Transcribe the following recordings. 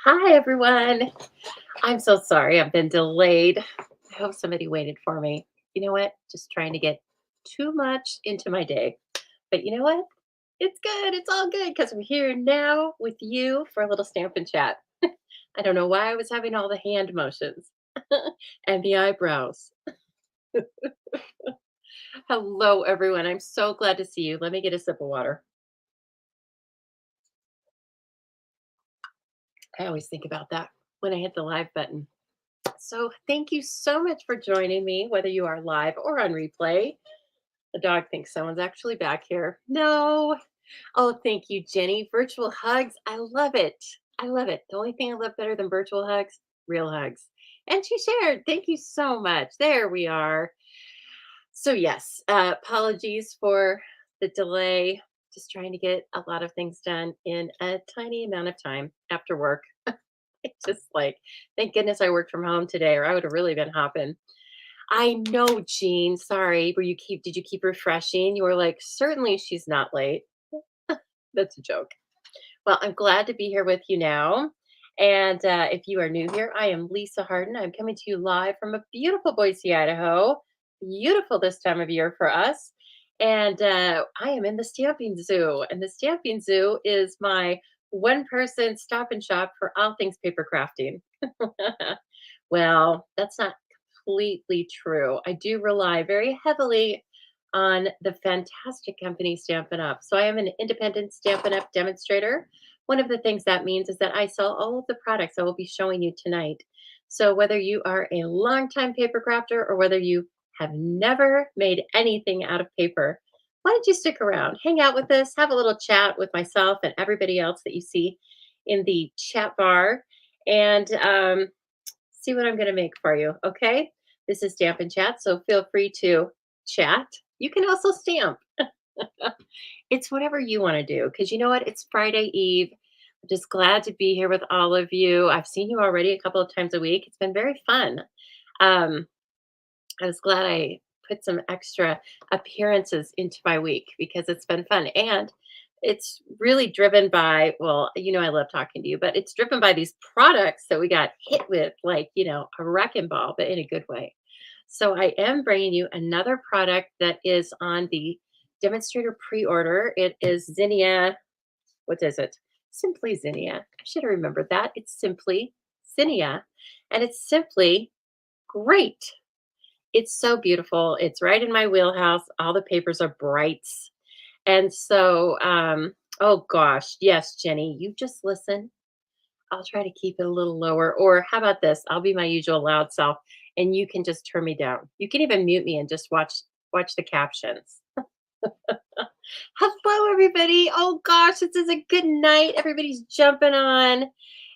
Hi, everyone. I'm so sorry I've been delayed. I hope somebody waited for me. You know what? Just trying to get too much into my day. But you know what? It's good. It's all good because I'm here now with you for a little stamp and chat. I don't know why I was having all the hand motions and the eyebrows. Hello, everyone. I'm so glad to see you. Let me get a sip of water. I always think about that when I hit the live button. So, thank you so much for joining me, whether you are live or on replay. The dog thinks someone's actually back here. No. Oh, thank you, Jenny. Virtual hugs. I love it. I love it. The only thing I love better than virtual hugs, real hugs. And she shared. Thank you so much. There we are. So, yes, apologies for the delay. Just trying to get a lot of things done in a tiny amount of time after work. It's just like, thank goodness I worked from home today, or I would have really been hopping. I know, Jean. Sorry. Did you keep refreshing? You were like, certainly she's not late. That's a joke. Well, I'm glad to be here with you now. And if you are new here, I am Lisa Harden. I'm coming to you live from a beautiful Boise, Idaho. Beautiful this time of year for us. And I am in the Stamping Zoo. And the Stamping Zoo is my one person stop and shop for all things paper crafting. Well, that's not completely true. I do rely very heavily on the fantastic company Stampin' Up. So I am an independent Stampin' Up demonstrator. One of the things that means is that I sell all of the products I will be showing you tonight. So whether you are a longtime paper crafter or whether you have never made anything out of paper, why don't you stick around, hang out with us, have a little chat with myself and everybody else that you see in the chat bar, and see what I'm going to make for you. Okay. This is Stamp and Chat. So feel free to chat. You can also stamp. It's whatever you want to do. Because you know what? It's Friday Eve. I'm just glad to be here with all of you. I've seen you already a couple of times a week. It's been very fun. Um, I was glad I put some extra appearances into my week because it's been fun. And it's really driven by, well, I love talking to you, but it's driven by these products that we got hit with, like, a wrecking ball, but in a good way. So I am bringing you another product that is on the demonstrator pre-order. It is Zinnia. What is it? Simply Zinnia. I should have remembered that. It's simply Zinnia. And it's simply great. It's so beautiful. It's right in my wheelhouse. All the papers are brights. And so, oh gosh, yes, Jenny, you just listen. I'll try to keep it a little lower. Or how about this? I'll be my usual loud self and you can just turn me down. You can even mute me and just watch the captions. Hello, everybody. Oh gosh, this is a good night. Everybody's jumping on.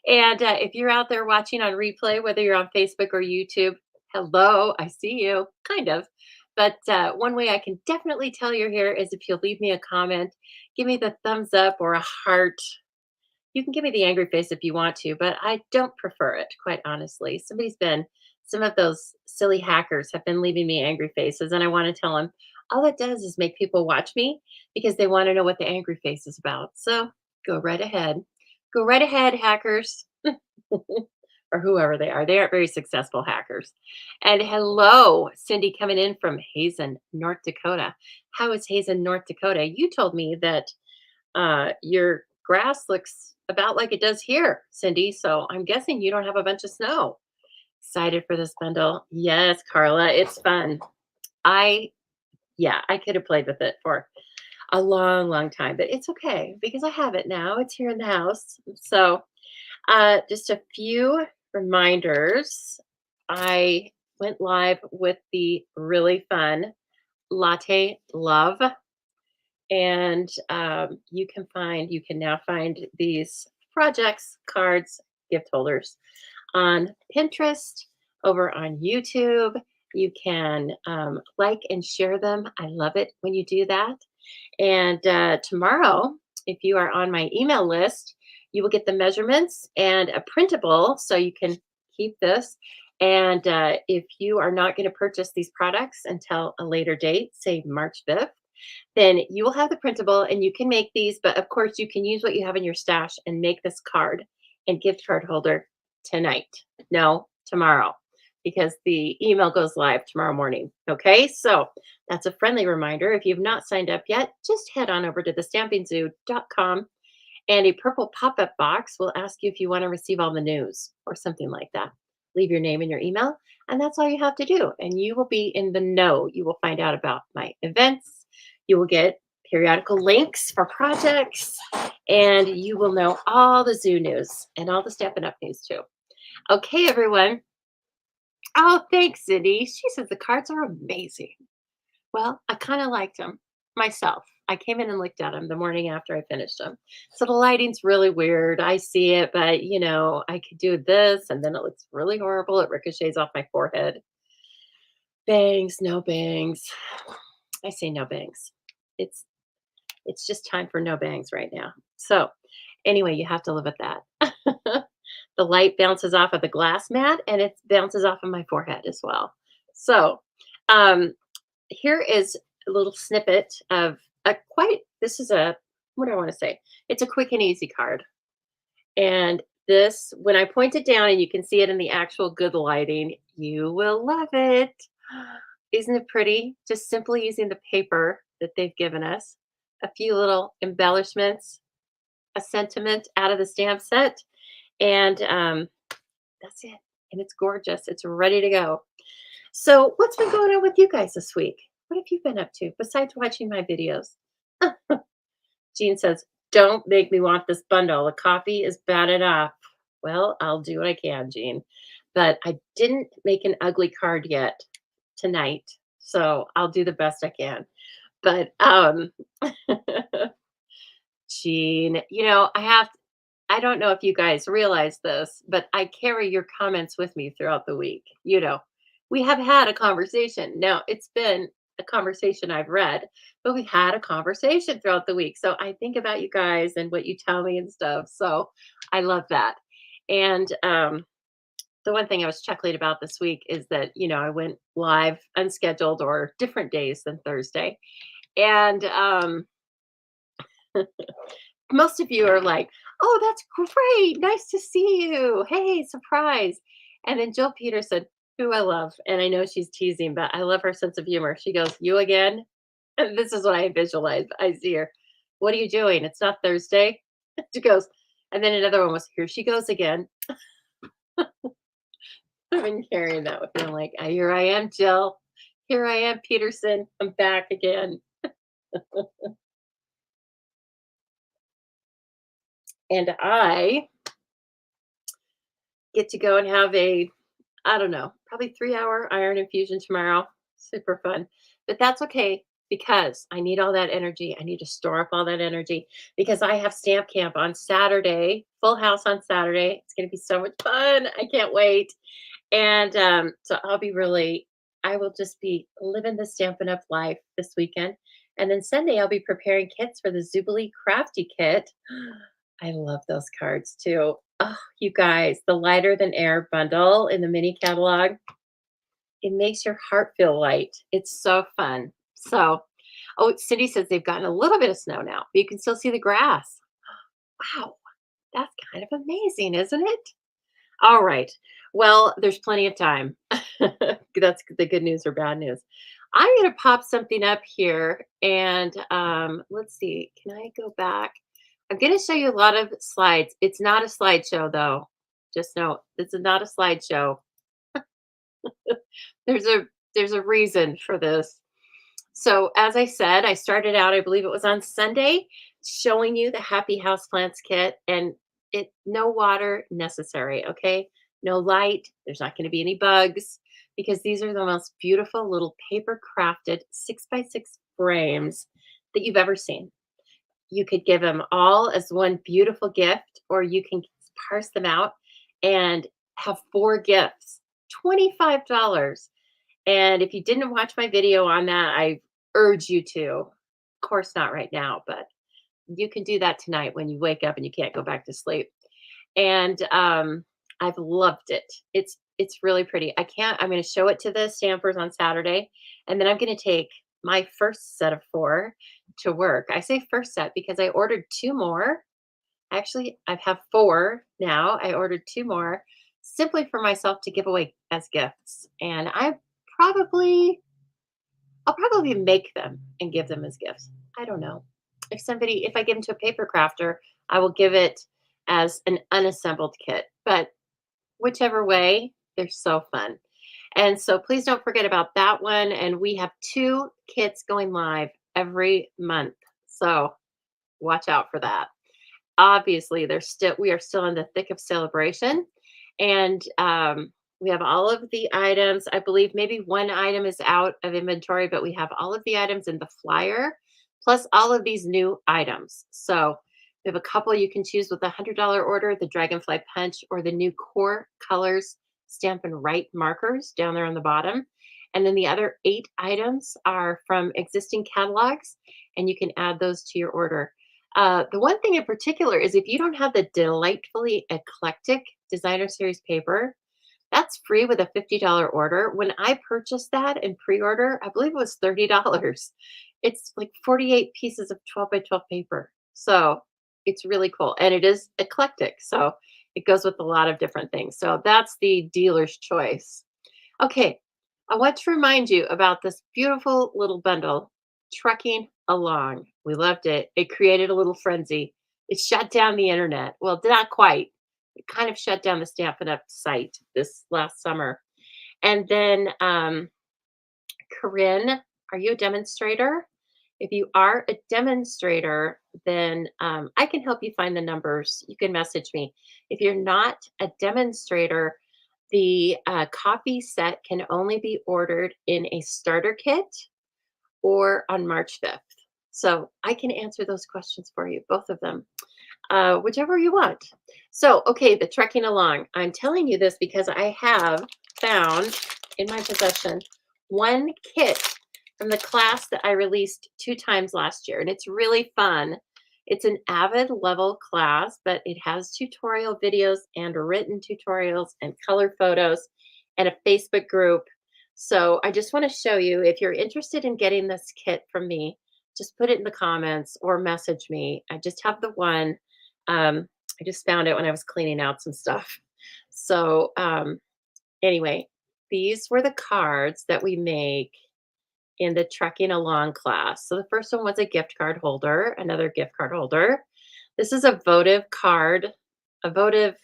And if you're out there watching on replay, whether you're on Facebook or YouTube, hello, I see you, kind of. But one way I can definitely tell you're here is if you'll leave me a comment, give me the thumbs up or a heart. You can give me the angry face if you want to, but I don't prefer it, quite honestly. Some of those silly hackers have been leaving me angry faces, and I want to tell them all it does is make people watch me because they want to know what the angry face is about. So go right ahead. Go right ahead, hackers. Or whoever they are. They aren't very successful hackers. And hello, Cindy coming in from Hazen, North Dakota. How is Hazen, North Dakota? You told me that your grass looks about like it does here, Cindy. So I'm guessing you don't have a bunch of snow. Excited for this bundle. Yes, Carla, it's fun. I, yeah, I could have played with it for a long, long time, but it's okay because I have it now. It's here in the house. So just a few reminders. I went live with the really fun Latte Love, and you can now find these projects, cards, gift holders on Pinterest, over on YouTube. You can like and share them. I love it when you do that. And tomorrow, if you are on my email list, you will get the measurements and a printable so you can keep this. And if you are not going to purchase these products until a later date, say March 5th, then you will have the printable and you can make these. But of course, you can use what you have in your stash and make this card and gift card holder tonight. No, tomorrow, because the email goes live tomorrow morning. Okay, so that's a friendly reminder. If you've not signed up yet, just head on over to thestampingsoo.com, and a purple pop up box will ask you if you want to receive all the news or something like that. Leave your name and your email, and that's all you have to do. And you will be in the know. You will find out about my events. You will get periodical links for projects, and you will know all the zoo news and all the Stampin' Up news too. Okay, everyone. Oh, thanks, Cindy. She says the cards are amazing. Well, I kind of liked them myself. I came in and looked at them the morning after I finished them. So the lighting's really weird. I see it, but I could do this and then it looks really horrible. It ricochets off my forehead. Bangs, no bangs. I say no bangs. It's it's just time for no bangs right now. So anyway, you have to live with that. The light bounces off of the glass mat and it bounces off of my forehead as well. So um here is a little snippet of this is a, what do I want to say? It's a quick and easy card. And this, when I point it down and you can see it in the actual good lighting, you will love it. Isn't it pretty? Just simply using the paper that they've given us, a few little embellishments, a sentiment out of the stamp set, and that's it. And it's gorgeous. It's ready to go. So, what's been going on with you guys this week? What have you been up to besides watching my videos? Jean says, "Don't make me want this bundle. The coffee is bad enough." Well, I'll do what I can, Jean. But I didn't make an ugly card yet tonight. So I'll do the best I can. But Jean, I don't know if you guys realize this, but I carry your comments with me throughout the week. We have had a conversation. Now, it's been a conversation I've read, but we had a conversation throughout the week. So I think about you guys and what you tell me and stuff. So I love that. And the one thing I was chuckling about this week is that, I went live unscheduled or different days than Thursday. And most of you are like, "Oh, that's great. Nice to see you. Hey, surprise." And then Jill Peterson, who I love, and I know she's teasing, but I love her sense of humor. She goes, "You again?" And this is what I visualize. I see her. "What are you doing? It's not Thursday." She goes, and then another one was, "Here she goes again." I've been carrying that with me. I'm like, Here I am, Jill. Here I am, Peterson. I'm back again." And I get to go and have I don't know, probably 3-hour iron infusion tomorrow. Super fun. But that's okay because I need all that energy. I need to store up all that energy because I have stamp camp on Saturday, full house on Saturday. It's going to be so much fun. I can't wait. And so I will just be living the Stampin' Up life this weekend. And then Sunday, I'll be preparing kits for the Zubilee Crafty kit. I love those cards too. Oh, you guys, the lighter than air bundle in the mini catalog, it makes your heart feel light. It's so fun. So, oh, Cindy says they've gotten a little bit of snow now, but you can still see the grass. Wow, that's kind of amazing, isn't it? All right. Well, there's plenty of time. That's the good news or bad news. I'm going to pop something up here and let's see. Can I go back? I'm going to show you a lot of slides. It's not a slideshow though. Just know this is not a slideshow. There's a reason for this. So as I said, I started out, I believe it was on Sunday, showing you the Happy Houseplants kit, and no water necessary, okay? No light. There's not going to be any bugs because these are the most beautiful little paper crafted 6x6 frames that you've ever seen. You could give them all as one beautiful gift, or you can parse them out and have 4 gifts, $25. And if you didn't watch my video on that, I urge you to. Of course, not right now, but you can do that tonight when you wake up and you can't go back to sleep. And I've loved it. It's really pretty. I'm going to show it to the stampers on Saturday, and then I'm going to take my first set of 4 to work. I say first set because I ordered 2 more, Actually, I have 4 now. I ordered 2 more simply for myself to give away as gifts. And probably I'll probably make them and give them as gifts. I don't know. If I give them to a paper crafter, I will give it as an unassembled kit. But whichever way, they're so fun. And so please don't forget about that one. And we have 2 kits going live every month. So watch out for that. Obviously, we are still in the thick of celebration, and we have all of the items. I believe maybe one item is out of inventory, but we have all of the items in the flyer, plus all of these new items. So we have a couple you can choose with a $100 order: the Dragonfly Punch or the new Core Colors Stamp and Write markers down there on the bottom. And then the other 8 items are from existing catalogs, and you can add those to your order. The one thing in particular is if you don't have the delightfully eclectic designer series paper, that's free with a $50 order. When I purchased that in pre-order, I believe it was $30. It's like 48 pieces of 12 by 12 paper. So it's really cool. And it is eclectic. So it goes with a lot of different things. So that's the dealer's choice. Okay, I want to remind you about this beautiful little bundle, Trucking Along. We loved it. It created a little frenzy. It shut down the internet. Well, not quite. It kind of shut down the Stampin' Up site this last summer. And then, Corinne, are you a demonstrator? If you are a demonstrator, then I can help you find the numbers. You can message me. If you're not a demonstrator, the copy set can only be ordered in a starter kit or on March 5th. So I can answer those questions for you, both of them, whichever you want. So, okay, the trekking along. I'm telling you this because I have found in my possession one kit from the class that I released 2 times last year, and it's really fun. It's an Avid level class, but it has tutorial videos and written tutorials and color photos and a Facebook group. So I just want to show you, if you're interested in getting this kit from me, just put it in the comments or message me. I just have the one. I just found it when I was cleaning out some stuff. So anyway, these were the cards that we make in the Trekking Along class. So the first one was a gift card holder, another gift card holder. This is a votive card, a votive,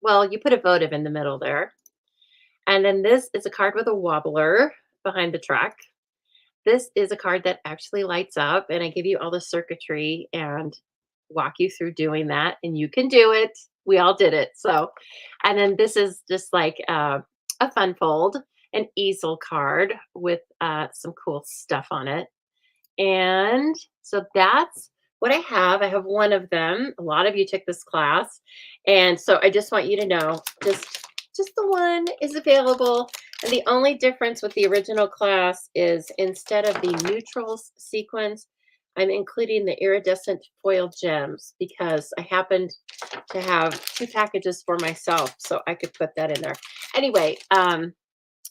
well, you put a votive in the middle there. And then this is a card with a wobbler behind the truck. This is a card that actually lights up, and I give you all the circuitry and walk you through doing that, and you can do it. We all did it. So, and then this is just like a fun fold, an easel card with some cool stuff on it. And so that's what I have. I have one of them. A lot of you took this class. And so I just want you to know just the one is available. And the only difference with the original class is instead of the neutrals sequence, I'm including the iridescent foil gems because I happened to have 2 packages for myself, so I could put that in there. Anyway,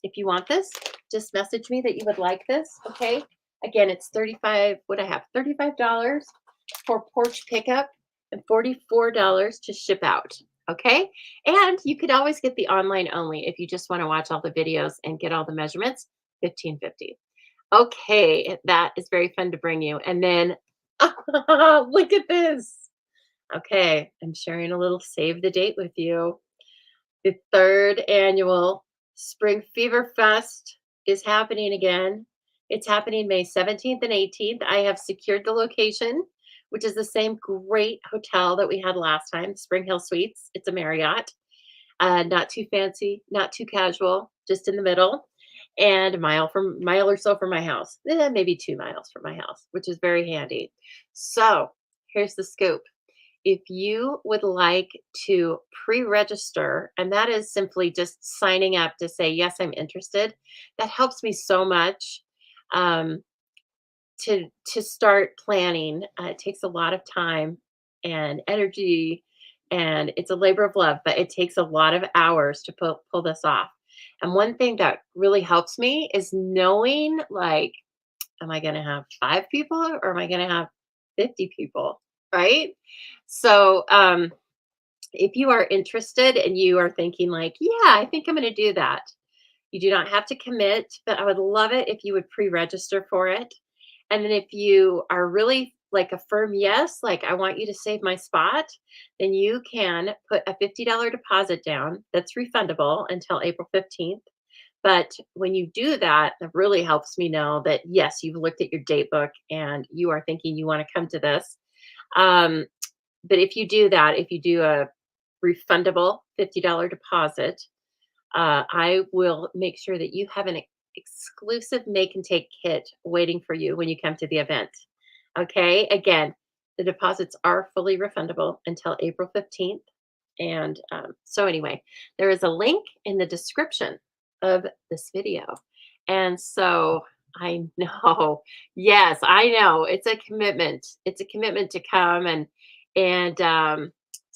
if you want this, just message me that you would like this, okay? Again, it's 35, what I have, $35 for porch pickup and $44 to ship out, okay? And you could always get the online only if you just want to watch all the videos and get all the measurements, $15.50. Okay, that is very fun to bring you. And then, look at this. Okay, I'm sharing a little save the date with you. The 3rd annual Spring Fever Fest is happening again. It's happening May 17th and 18th. I have secured the location, which is the same great hotel that we had last time, Spring Hill Suites. It's a Marriott. Not too fancy, not too casual, just in the middle, and a mile or so from my house. Maybe 2 miles from my house, which is very handy. So here's the scoop. If you would like to pre-register, and that is simply just signing up to say, yes, I'm interested, that helps me so much to start planning. It takes a lot of time and energy, and it's a labor of love, but it takes a lot of hours to pull this off. And one thing that really helps me is knowing, like, am I going to have 5 people or am I going to have 50 people? right? So, if you are interested and you are thinking like, yeah, I think I'm going to do that. You do not have to commit, but I would love it if you would pre-register for it. And then if you are really like a firm yes, like I want you to save my spot, then you can put a $50 deposit down that's refundable until April 15th. But when you do that, that really helps me know that yes, you've looked at your date book and you are thinking you want to come to this. Um, but if you do that, if you do a refundable $50 deposit, I will make sure that you have an exclusive make and take kit waiting for you when you come to the event. Okay. Again, the deposits are fully refundable until April 15th. And so, anyway, there is a link in the description of this video. And so, I know, yes, I know it's a commitment. It's a commitment to come and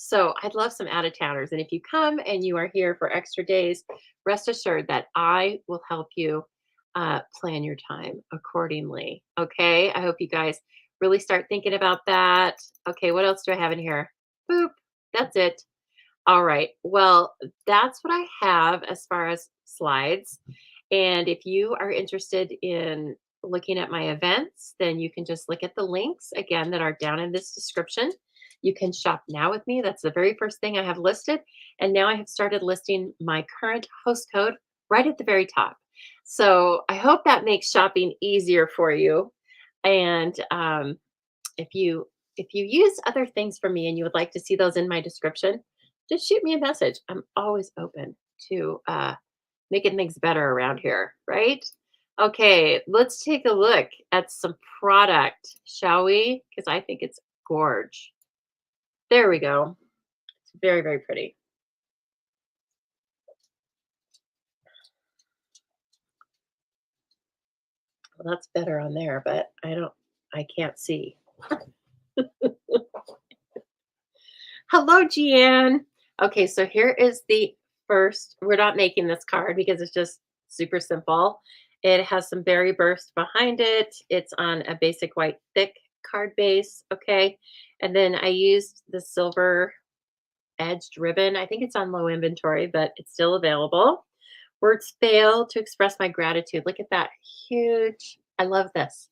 so I'd love some out of towners. And if you come and you are here for extra days, rest assured that I will help you plan your time accordingly. Okay. I hope you guys really start thinking about that. Okay. What else do I have in here? Boop. That's it. All right. Well, that's what I have as far as slides. And if you are interested in looking at my events, then you can just look at the links again that are down in this description. You can shop now with me. That's the very first thing I have listed. And now I have started listing my current host code right at the very top. So I hope that makes shopping easier for you. And if you use other things from me and you would like to see those in my description, just shoot me a message. I'm always open to making things better around here, right? Okay, let's take a look at some product, shall we? Because I think it's gorge. There we go. It's very, very pretty. Well, that's better on there, but I can't see. Hello, Jeanne. Okay, so here is the first. We're not making this card because it's just super simple. It has some berry burst behind it. It's on a basic white thick card base. Okay. And then I used the silver edged ribbon. I think it's on low inventory, but it's still available. Words fail to express my gratitude. Look at that huge. I love this.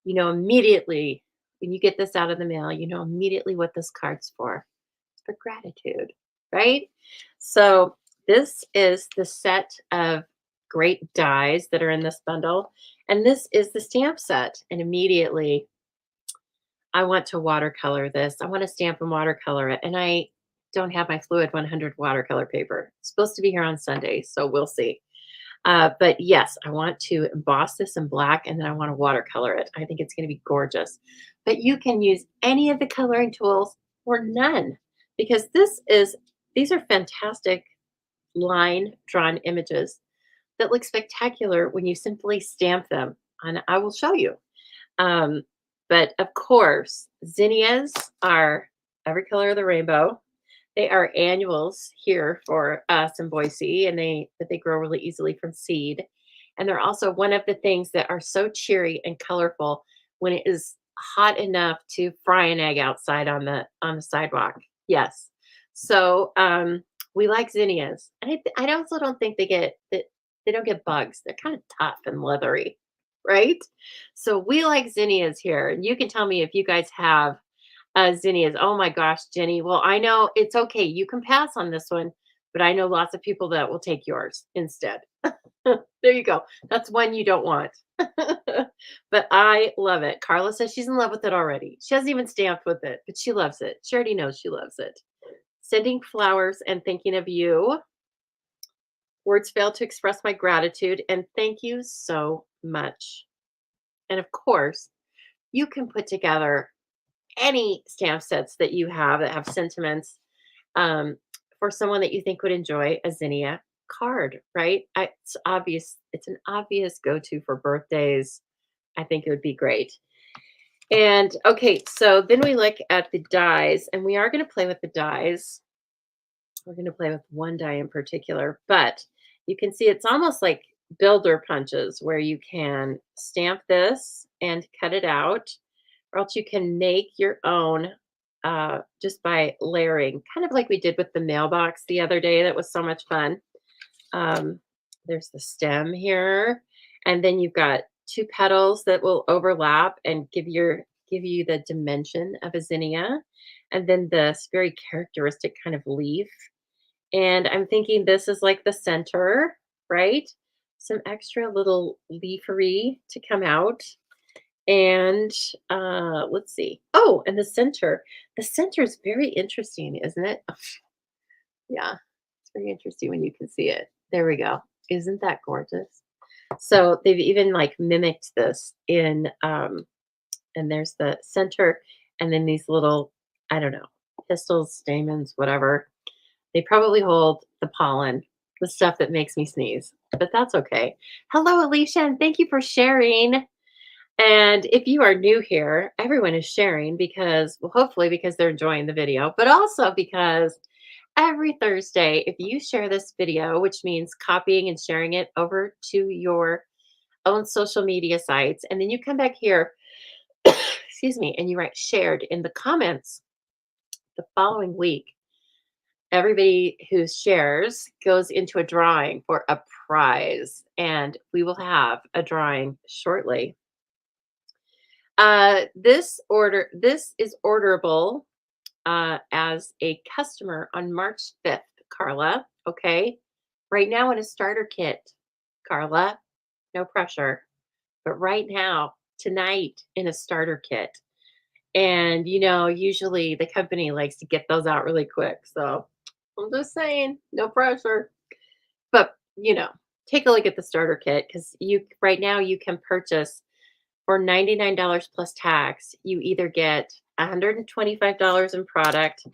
You know, immediately when you get this out of the mail, you know immediately what this card's for. It's for gratitude, right? So this is the set of great dies that are in this bundle. And this is the stamp set. And immediately I want to watercolor this. I want to stamp and watercolor it. And I don't have my Fluid 100 watercolor paper. It's supposed to be here on Sunday, so we'll see. But yes, I want to emboss this in black and then I want to watercolor it. I think it's going to be gorgeous. But you can use any of the coloring tools or none because these are fantastic line drawn images that look spectacular when you simply stamp them. And I will show you. Um, but of course, zinnias are every color of the rainbow. They are annuals here for us in Boise, and they grow really easily from seed. And they're also one of the things that are so cheery and colorful when it is hot enough to fry an egg outside on the sidewalk. Yes. So we like zinnias, and I also don't think they don't get bugs. They're kind of tough and leathery, right? So we like zinnias here, and you can tell me if you guys have zinnias. Oh my gosh, Jenny. Well, I know it's okay. You can pass on this one, but I know lots of people that will take yours instead. There you go. That's one you don't want. But I love it. Carla says she's in love with it already. She hasn't even stamped with it, but she loves it. She already knows she loves it. Sending flowers and thinking of you. Words fail to express my gratitude and thank you so much. And of course, you can put together any stamp sets that you have that have sentiments um, for someone that you think would enjoy a zinnia card, right? It's obvious. It's an obvious go-to for birthdays. I think it would be great. And okay, so then we look at the dies, and we are going to play with the dies. We're going to play with one die in particular, but you can see it's almost like builder punches where you can stamp this and cut it out, or else you can make your own just by layering, kind of like we did with the mailbox the other day. That was so much fun. Um, there's the stem here, and then you've got two petals that will overlap and give you the dimension of a zinnia, and then this very characteristic kind of leaf. And I'm thinking this is like the center, right? Some extra little leafery to come out. And let's see. Oh, and the center. The center is very interesting, isn't it? Yeah, it's very interesting when you can see it. There we go. Isn't that gorgeous? So they've even like mimicked this in and there's the center and then these little, I don't know, pistils, stamens, whatever. They probably hold the pollen, the stuff that makes me sneeze, but that's okay. Hello, Alicia, and thank you for sharing. And if you are new here, everyone is sharing because, well, hopefully because they're enjoying the video, but also because every Thursday, if you share this video, which means copying and sharing it over to your own social media sites, and then you come back here, excuse me, and you write shared in the comments the following week, everybody who shares goes into a drawing for a prize, and we will have a drawing shortly. This is orderable as a customer on March 5th, Carla. Okay. Right now in a starter kit, Carla, no pressure. But right now, tonight in a starter kit. And, usually the company likes to get those out really quick. So I'm just saying, no pressure. But, take a look at the starter kit because right now you can purchase for $99 plus tax. You either get $125 in product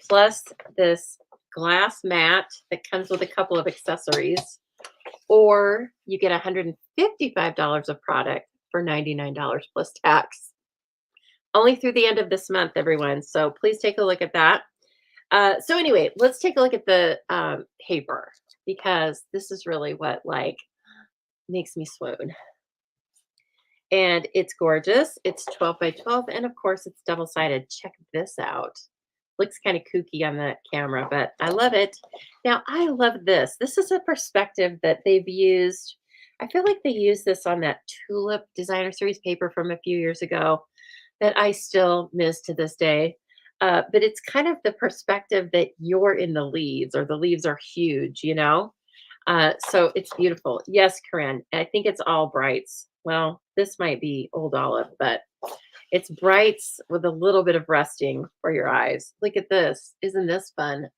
plus this glass mat that comes with a couple of accessories, or you get $155 of product for $99 plus tax. Only through the end of this month, everyone. So please take a look at that. So anyway, let's take a look at the paper because this is really what makes me swoon. And it's gorgeous. It's 12 by 12. And of course, it's double sided. Check this out. Looks kind of kooky on the camera, but I love it. Now, I love this. This is a perspective that they've used. I feel like they used this on that Tulip Designer Series paper from a few years ago that I still miss to this day. But it's kind of the perspective that you're in the leaves or the leaves are huge. So it's beautiful. Yes, Corinne, I think it's all brights. Well, this might be old olive, but it's brights with a little bit of rusting for your eyes. Look at this. Isn't this fun?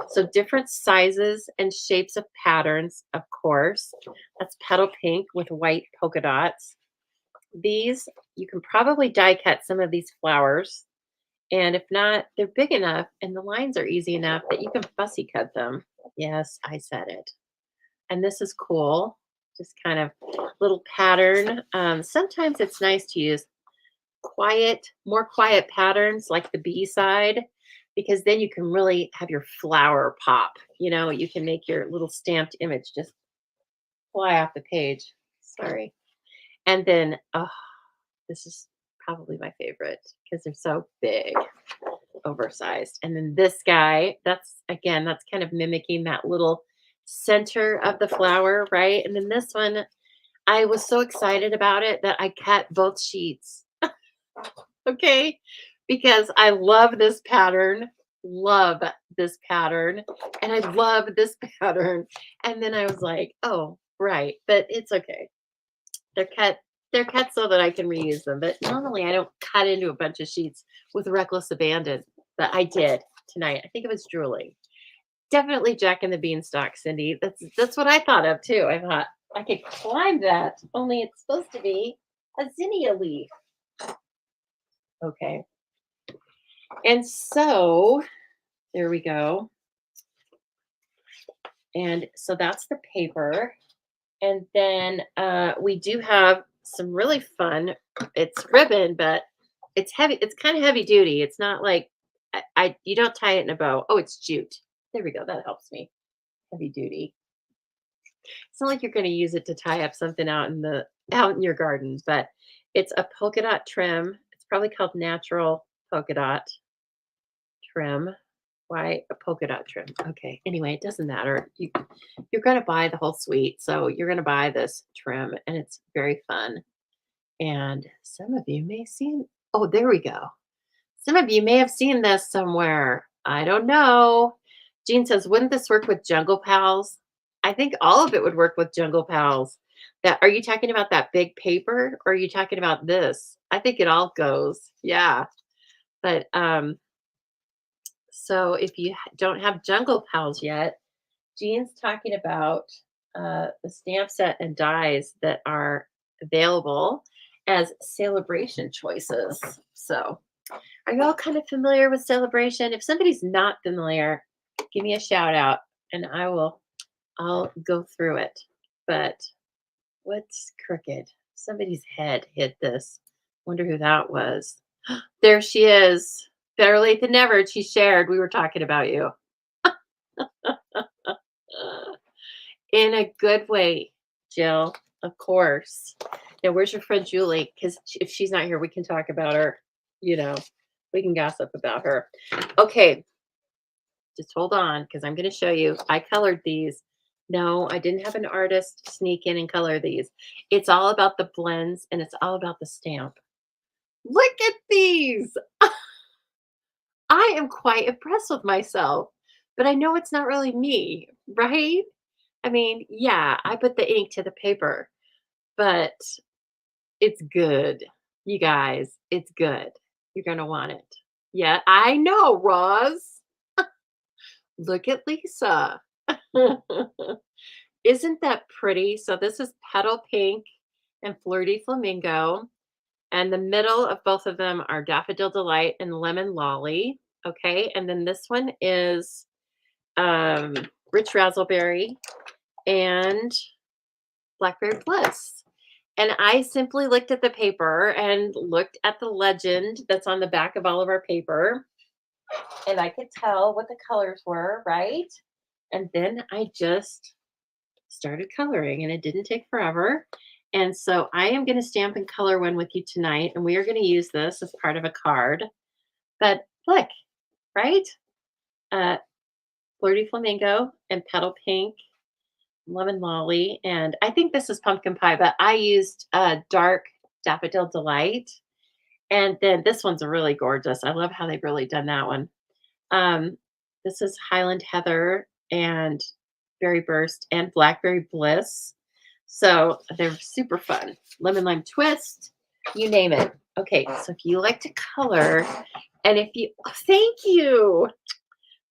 So different sizes and shapes of patterns, of course. That's petal pink with white polka dots. These, you can probably die cut some of these flowers. And if not, they're big enough and the lines are easy enough that you can fussy cut them. Yes, I said it. And this is cool. Just kind of little pattern. Sometimes it's nice to use more quiet patterns like the B side, because then you can really have your flower pop. You can make your little stamped image just fly off the page. Sorry. And then, oh, this is probably my favorite because they're so big, oversized. And then this guy, that's kind of mimicking that little center of the flower, right? And then this one, I was so excited about it that I cut both sheets. Okay. Because I love this pattern, love this pattern, and I love this pattern. And then I was like, oh, right. But it's okay. They're cut so that I can reuse them. But normally I don't cut into a bunch of sheets with reckless abandon. But I did tonight. I think it was drooling. Definitely Jack and the Beanstalk, Cindy. That's what I thought of too. I thought I could climb that, only it's supposed to be a zinnia leaf. Okay. And so there we go. And so that's the paper. And then we do have some really fun. It's ribbon, but it's heavy. It's kind of heavy duty. It's not like you don't tie it in a bow. Oh, it's jute. There we go. That helps me. Heavy duty. It's not like you're going to use it to tie up something out in your garden, but it's a polka dot trim. It's probably called natural polka dot trim. Why a polka dot trim? Okay. Anyway, it doesn't matter. You're going to buy the whole suite. So you're going to buy this trim and it's very fun. And some of you may see, oh, there we go. Some of you may have seen this somewhere. I don't know. Jean says, wouldn't this work with Jungle Pals? I think all of it would work with Jungle Pals. That are you talking about that big paper or are you talking about this? I think it all goes. Yeah. But so if you don't have Jungle Pals yet, Jean's talking about the stamp set and dies that are available as celebration choices. So are you all kind of familiar with celebration? If somebody's not familiar, give me a shout out and I'll go through it. But what's crooked? Somebody's head hit this. Wonder who that was. There she is. Better late than never. She shared. We were talking about you. In a good way, Jill, of course. Now, where's your friend Julie? Because if she's not here, we can talk about her. You know, we can gossip about her. Okay, just hold on because I'm going to show you. I colored these. No, I didn't have an artist sneak in and color these. It's all about the blends and it's all about the stamp. Look at these. I am quite impressed with myself, but I know it's not really me, right? I mean, yeah, I put the ink to the paper, but it's good. You guys, it's good. You're going to want it. Yeah, I know, Roz. Look at Lisa. Isn't that pretty? So this is Petal Pink and Flirty Flamingo. And the middle of both of them are Daffodil Delight and Lemon Lolly. Okay. And then this one is Rich Razzleberry and Blackberry Bliss. And I simply looked at the paper and looked at the legend that's on the back of all of our paper. And I could tell what the colors were, right? And then I just started coloring and it didn't take forever. And so I am going to stamp and color one with you tonight. And we are going to use this as part of a card. But look, right? Flirty Flamingo and Petal Pink, Lemon Lolly. And I think this is Pumpkin Pie, but I used Dark Daffodil Delight. And then this one's really gorgeous. I love how they've really done that one. This is Highland Heather and Berry Burst and Blackberry Bliss. So they're super fun. Lemon Lime Twist, you name it. Okay, so if you like to color, and if you, oh, thank you.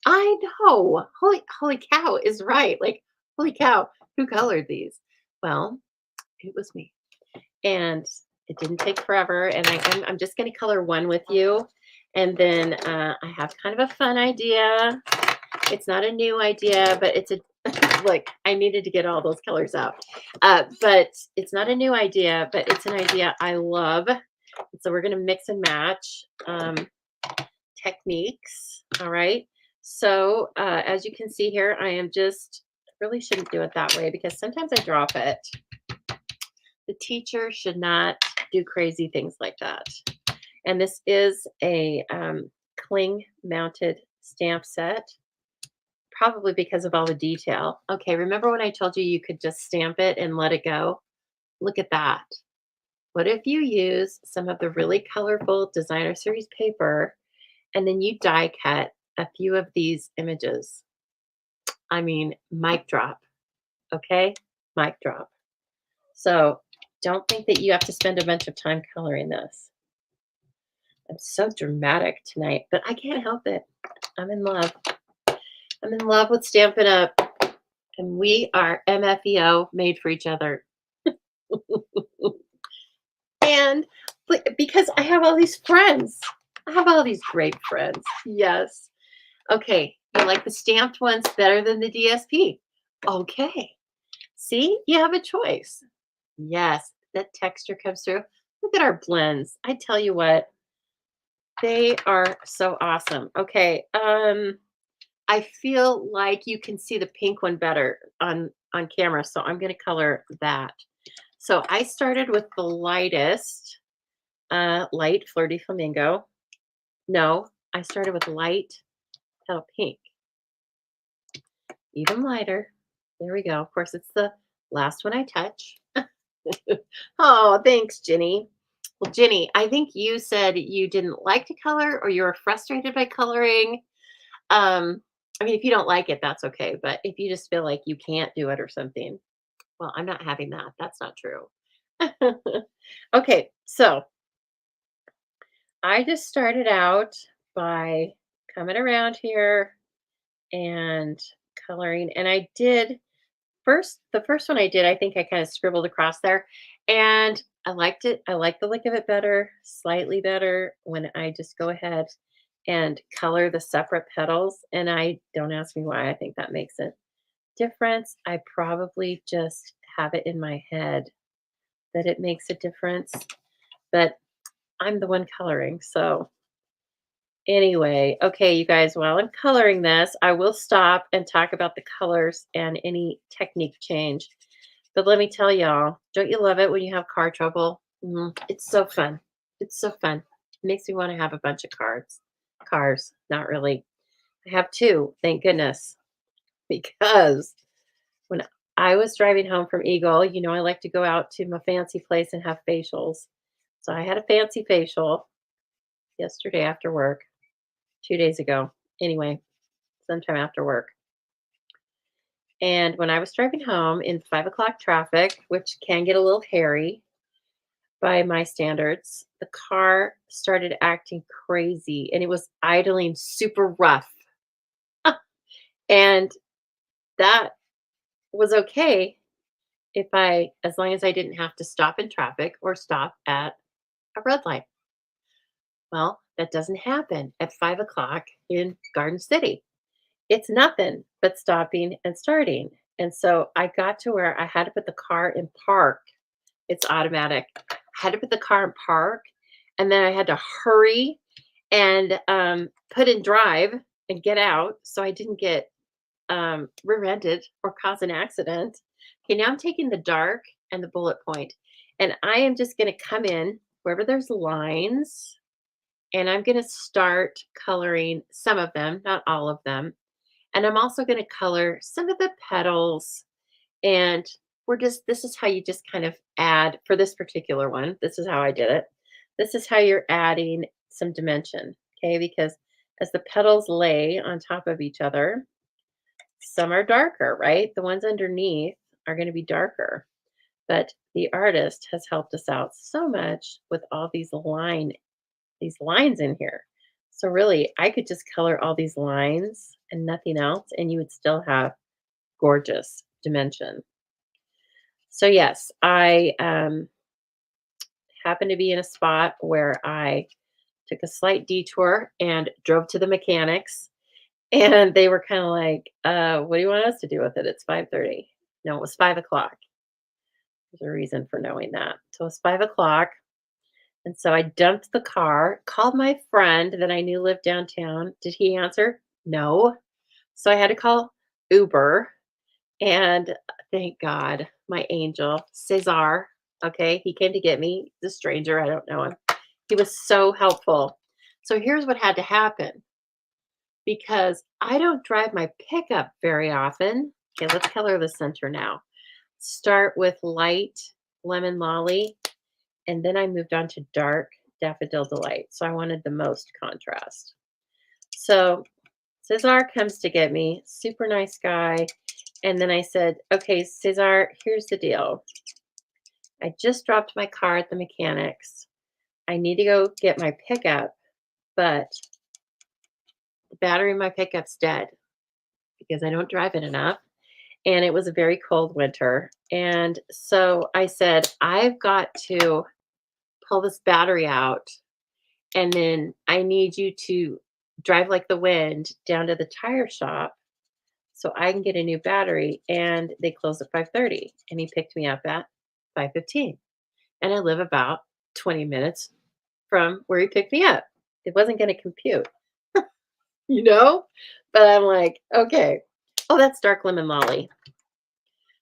I know. Holy cow is right. Like, holy cow, who colored these? Well, it was me. And it didn't take forever. And I'm just going to color one with you. And then I have kind of a fun idea. It's not a new idea, but it's a, look, I needed to get all those colors out. But it's not a new idea, but it's an idea I love. So we're going to mix and match techniques. All right. So as you can see here, I am just, really shouldn't do it that way because sometimes I drop it. The teacher should not do crazy things like that. And this is a cling mounted stamp set, probably because of all the detail. Okay, remember when I told you you could just stamp it and let it go? Look at that. What if you use some of the really colorful designer series paper and then you die cut a few of these images? I mean, mic drop. Okay, mic drop. So don't think that you have to spend a bunch of time coloring this. I'm so dramatic tonight, but I can't help it. I'm in love. I'm in love with Stampin' Up. And we are MFEO, made for each other. And because I have all these friends. I have all these great friends. Yes. Okay. You like the stamped ones better than the DSP? Okay. See, you have a choice. Yes. That texture comes through. Look at our blends. I tell you what, they are so awesome. Okay. I feel like you can see the pink one better on camera, so I'm going to color that. So I started with the lightest light flirty flamingo. No, I started with light petal pink, even lighter. There we go. Of course, it's the last one I touch. Oh, thanks, Jenny. Well, Jenny, I think you said you didn't like to color or you were frustrated by coloring. Um, I mean, if you don't like it, that's okay. But if you just feel like you can't do it or something, well, I'm not having that. That's not true. Okay, so I just started out by coming around here and coloring. And I did the first one I did, I think I kind of scribbled across there and I liked it. I like the look of it better, slightly better when I just go ahead and color the separate petals. And I don't ask me why I think that makes a difference. I probably just have it in my head that it makes a difference, but I'm the one coloring. So anyway, okay, you guys, while I'm coloring this, I will stop and talk about the colors and any technique change. But let me tell y'all, don't you love it when you have car trouble? It's so fun. It's so fun. It makes me want to have a bunch of cars. Not really. I have two, thank goodness, because when I was driving home from Eagle, I like to go out to my fancy place and have facials. So I had a fancy facial yesterday after work, 2 days ago. Anyway, sometime after work. And when I was driving home in 5 o'clock traffic, which can get a little hairy by my standards, the car started acting crazy and it was idling super rough. And that was okay as long as I didn't have to stop in traffic or stop at a red light. Well, that doesn't happen at 5 o'clock in Garden City. It's nothing but stopping and starting. And so I got to where I had to put the car in park. It's automatic. I had to put the car in park and then I had to hurry and put in drive and get out so I didn't get rear-ended or cause an accident. Okay, now I'm taking the dark and the bullet point, and I am just going to come in wherever there's lines, and I'm going to start coloring some of them, not all of them. And I'm also going to color some of the petals. And this is how you just kind of add for this particular one. This is how I did it. This is how you're adding some dimension. Okay, because as the petals lay on top of each other, some are darker, right? The ones underneath are going to be darker. But the artist has helped us out so much with all these lines in here. So really, I could just color all these lines and nothing else, and you would still have gorgeous dimension. So yes, I happened to be in a spot where I took a slight detour and drove to the mechanics, and they were kind of like, what do you want us to do with it? It's 5:30. No, it was 5 o'clock. There's a reason for knowing that. So it's 5 o'clock. And so I dumped the car, called my friend that I knew lived downtown. Did he answer? No. So I had to call Uber. And thank God, my angel, Cesar, okay, he came to get me, the stranger, I don't know him. He was so helpful. So here's what had to happen because I don't drive my pickup very often. Okay, let's color the center now. Start with light lemon lolly, and then I moved on to dark daffodil delight. So I wanted the most contrast. So Cesar comes to get me, super nice guy. And then I said, okay, Cesar, here's the deal. I just dropped my car at the mechanics. I need to go get my pickup, but the battery in my pickup's dead because I don't drive it enough. And it was a very cold winter. And so I said, I've got to pull this battery out. And then I need you to drive like the wind down to the tire shop so I can get a new battery. And they close at 5:30. And he picked me up at 5:15. And I live about 20 minutes from where he picked me up. It wasn't going to compute, you know? But I'm like, okay. Oh, that's dark lemon lolly.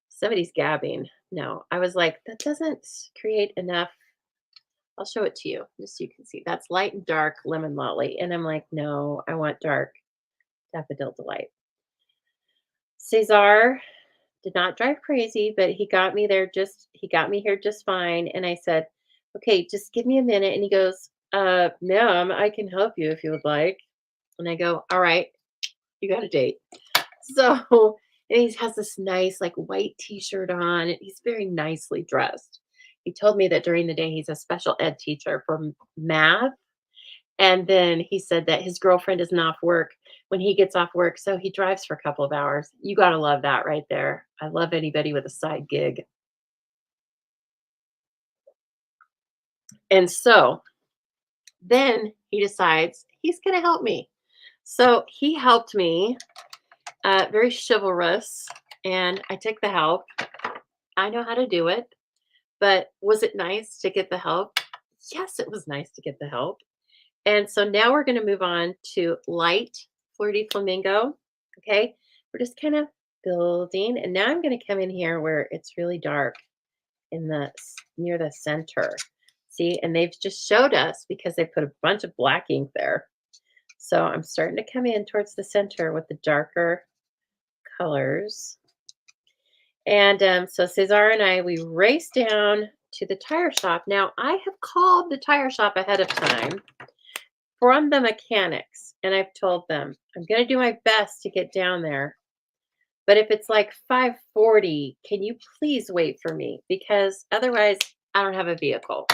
Somebody's gabbing. No, I was like, that doesn't create enough I'll show it to you just so you can see. That's light and dark lemon lolly. And I'm like, no, I want dark daffodil delight. Cesar did not drive crazy, but he got me here just fine. And I said, okay, just give me a minute. And he goes, ma'am, I can help you if you would like. And I go, all right, you got a date. So, and he has this nice, like, white t-shirt on, and he's very nicely dressed. He told me that during the day he's a special ed teacher for math. And then he said that his girlfriend isn't off work when he gets off work, so he drives for a couple of hours. You gotta love that right there. I love anybody with a side gig. And so then he decides he's gonna help me. So he helped me, very chivalrous, and I took the help. I know how to do it, but was it nice to get the help? Yes, it was nice to get the help. And so now we're going to move on to light flirty flamingo. Okay. We're just kind of building. And now I'm going to come in here where it's really dark in near the center. See, and they've just showed us because they put a bunch of black ink there. So I'm starting to come in towards the center with the darker colors. And so Cesar and we raced down to the tire shop. Now, I have called the tire shop ahead of time from the mechanics, and I've told them I'm going to do my best to get down there. But if it's like 5:40, can you please wait for me? Because otherwise, I don't have a vehicle.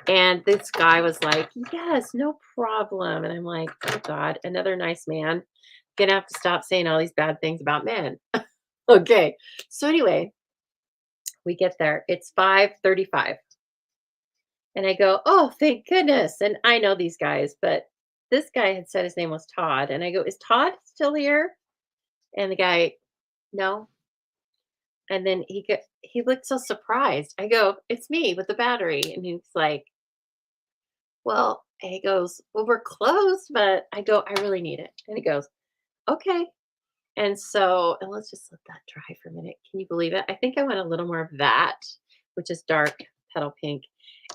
And this guy was like, yes, no problem. And I'm like, oh God, another nice man. Gonna have to stop saying all these bad things about men. Okay. So anyway, we get there. It's 5:35. And I go, "Oh, thank goodness." And I know these guys, but this guy had said his name was Todd. And I go, "Is Todd still here?" And the guy, "No." And then he looked so surprised. I go, "It's me with the battery." And he's like, "Well," he goes, "Well, we're closed, but," I go, "I really need it." And he goes, "Okay." And so, and let's just let that dry for a minute. Can you believe it? I think I want a little more of that, which is dark petal pink.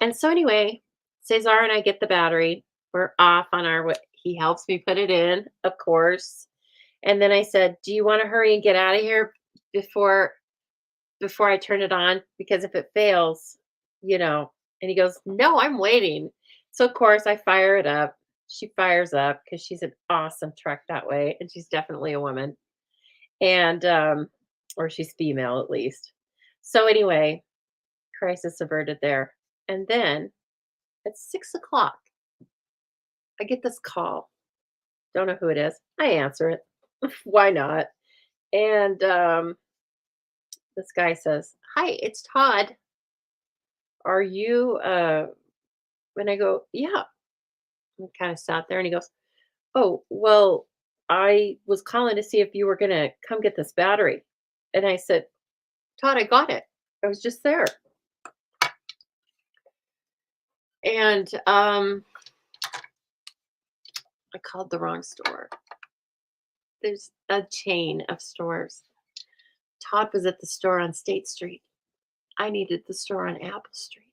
And so anyway, Cesar and I get the battery. We're off on our way. He helps me put it in, of course. And then I said, "Do you want to hurry and get out of here before I turn it on? Because if it fails, you know." And he goes, "No, I'm waiting." So of course I fire it up. She fires up because she's an awesome truck that way, and she's definitely a woman. And or she's female at least. So anyway, crisis averted there. And then at 6 o'clock, I get this call. Don't know who it is. I answer it. Why not? And this guy says, "Hi, it's Todd. Are you and I go, "Yeah." And kind of sat there and he goes, "Oh, well, I was calling to see if you were gonna come get this battery." And I said, "Todd, I got it. I was just there." And I called the wrong store. There's a chain of stores. Todd was at the store on State Street. I needed the store on Apple Street.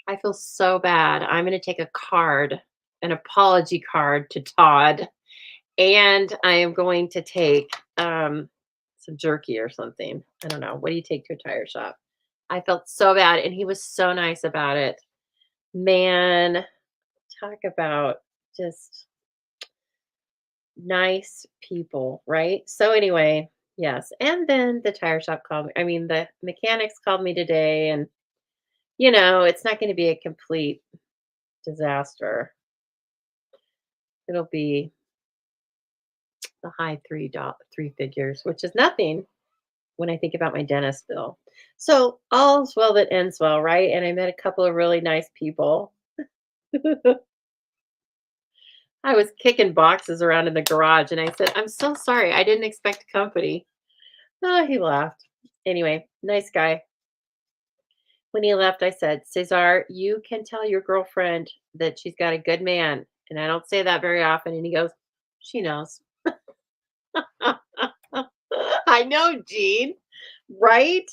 I feel so bad. I'm going to take a card, an apology card to Todd, and I am going to take some jerky or something. I don't know. What do you take to a tire shop? I felt so bad, and he was so nice about it. Man, talk about just nice people, right? So anyway, yes. And then the tire shop called me. I mean, the mechanics called me today, and it's not going to be a complete disaster. It'll be the high three figures, which is nothing when I think about my dentist bill. So all's well that ends well, right? And I met a couple of really nice people. I was kicking boxes around in the garage, and I said, "I'm so sorry. I didn't expect company." Oh, he laughed. Anyway, nice guy. When he left, I said, "Cesar, you can tell your girlfriend that she's got a good man." And I don't say that very often. And he goes, "She knows." I know, Gene. Right?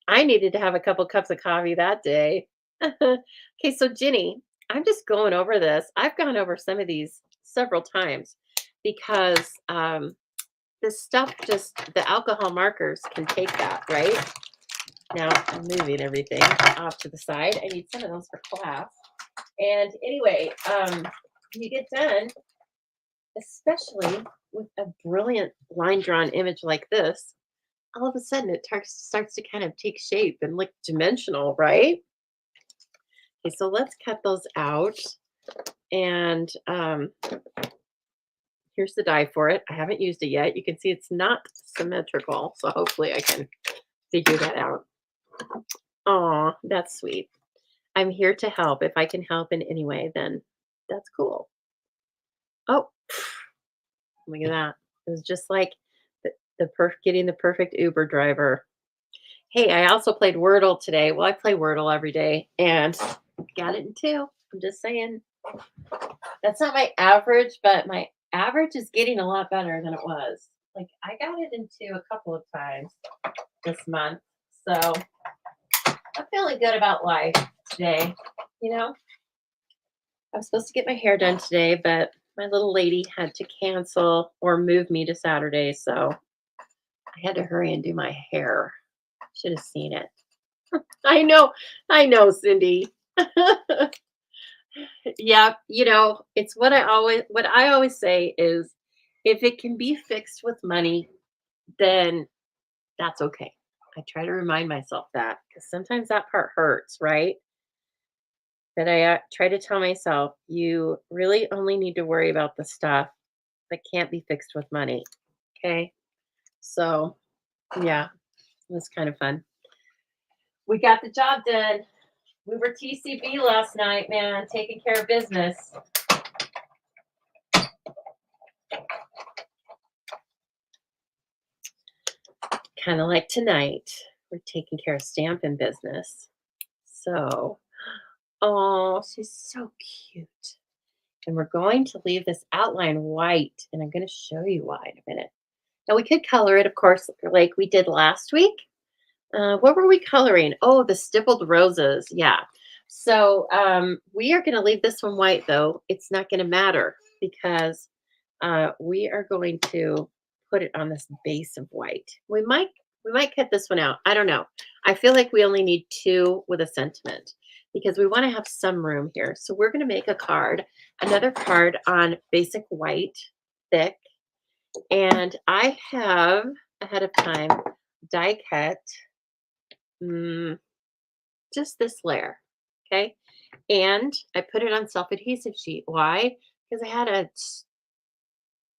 I needed to have a couple cups of coffee that day. Okay, so Ginny, I'm just going over this. I've gone over some of these several times because this stuff just, the alcohol markers can take that, right? Now I'm moving everything off to the side. I need some of those for class. And anyway, when you get done, especially with a brilliant line drawn image like this, all of a sudden it starts to kind of take shape and look dimensional, right? Okay, so let's cut those out. And here's the die for it. I haven't used it yet. You can see it's not symmetrical, so hopefully I can figure that out. Oh, that's sweet. I'm here to help. If I can help in any way, then that's cool. Oh, look at that. It was just like getting the perfect Uber driver. Hey, I also played Wordle today. Well, I play Wordle every day and got it in two. I'm just saying. That's not my average, but my average is getting a lot better than it was. Like I got it into a couple of times this month. So I'm feeling good about life today. You know, I was supposed to get my hair done today, but my little lady had to cancel or move me to Saturday. So I had to hurry and do my hair. Should have seen it. I know, Cindy. Yeah, it's what I always say is if it can be fixed with money, then that's okay. I try to remind myself that because sometimes that part hurts, right? But I try to tell myself, you really only need to worry about the stuff that can't be fixed with money. Okay. So, yeah, it was kind of fun. We got the job done. We were TCB last night, man, taking care of business. Kind of like tonight, we're taking care of stamping business. So, oh, she's so cute. And we're going to leave this outline white, and I'm going to show you why in a minute. Now, we could color it, of course, like we did last week. What were we coloring? Oh, the stippled roses. Yeah. So we are going to leave this one white, though. It's not going to matter because we are going to put it on this base of white. We might cut this one out. I don't know. I feel like we only need two with a sentiment because we want to have some room here. So we're going to make a card, another card on basic white, thick. And I have ahead of time die cut just this layer. Okay. And I put it on self-adhesive sheet. Why? Because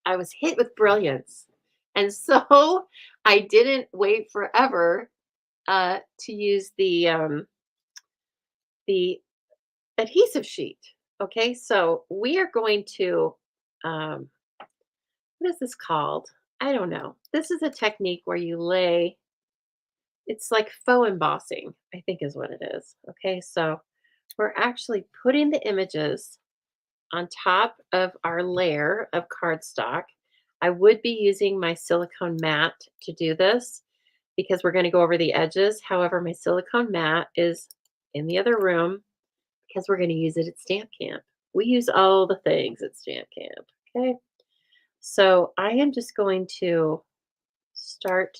I was hit with brilliance. And so I didn't wait forever to use the adhesive sheet. Okay, so we are going to what is this called? I don't know. This is a technique where you lay. It's like faux embossing, I think is what it is. Okay, so we're actually putting the images on top of our layer of cardstock. I would be using my silicone mat to do this because we're going to go over the edges. However, my silicone mat is in the other room because we're going to use it at stamp camp. We use all the things at stamp camp. Okay. So I am just going to start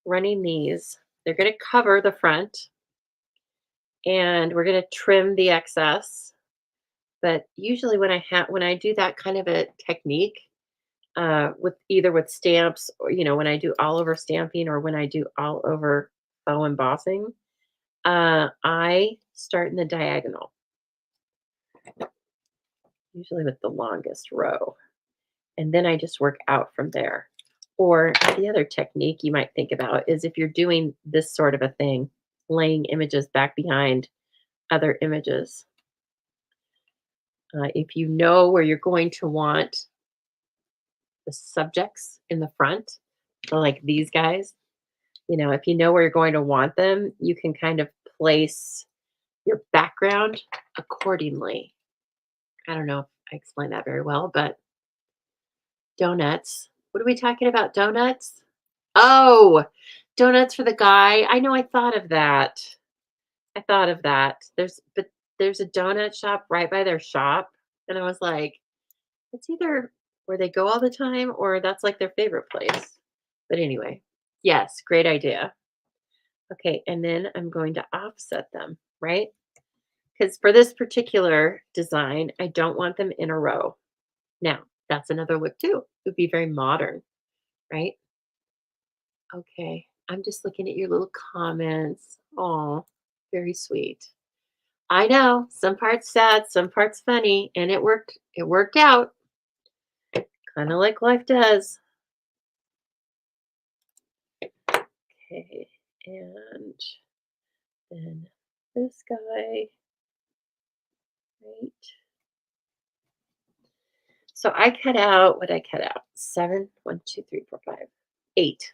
running these. They're going to cover the front and we're going to trim the excess. But usually when I do that kind of a technique, with either with stamps or when I do all over stamping or when I do all over faux embossing, I start in the diagonal, usually with the longest row, and then I just work out from there. Or the other technique you might think about is if you're doing this sort of a thing, laying images back behind other images. If you know where you're going to want the subjects in the front, so like these guys, if you know where you're going to want them, you can kind of place your background accordingly. I don't know if I explained that very well, but donuts. What are we talking about? Donuts? Oh, donuts for the guy. I know I thought of that. I thought of that. There's a donut shop right by their shop, and I was like, it's either where they go all the time or that's like their favorite place. But anyway, yes, great idea. Okay, and then I'm going to offset them, right? Because for this particular design, I don't want them in a row. Now, that's another look too. It would be very modern, right? Okay, I'm just looking at your little comments. Oh, very sweet. I know some parts sad, some parts funny, and it worked. It worked out, kind of like life does. Okay, and then this guy, right? So I cut out what I cut out. Seven, 1, 2, 3, 4, 5, 8.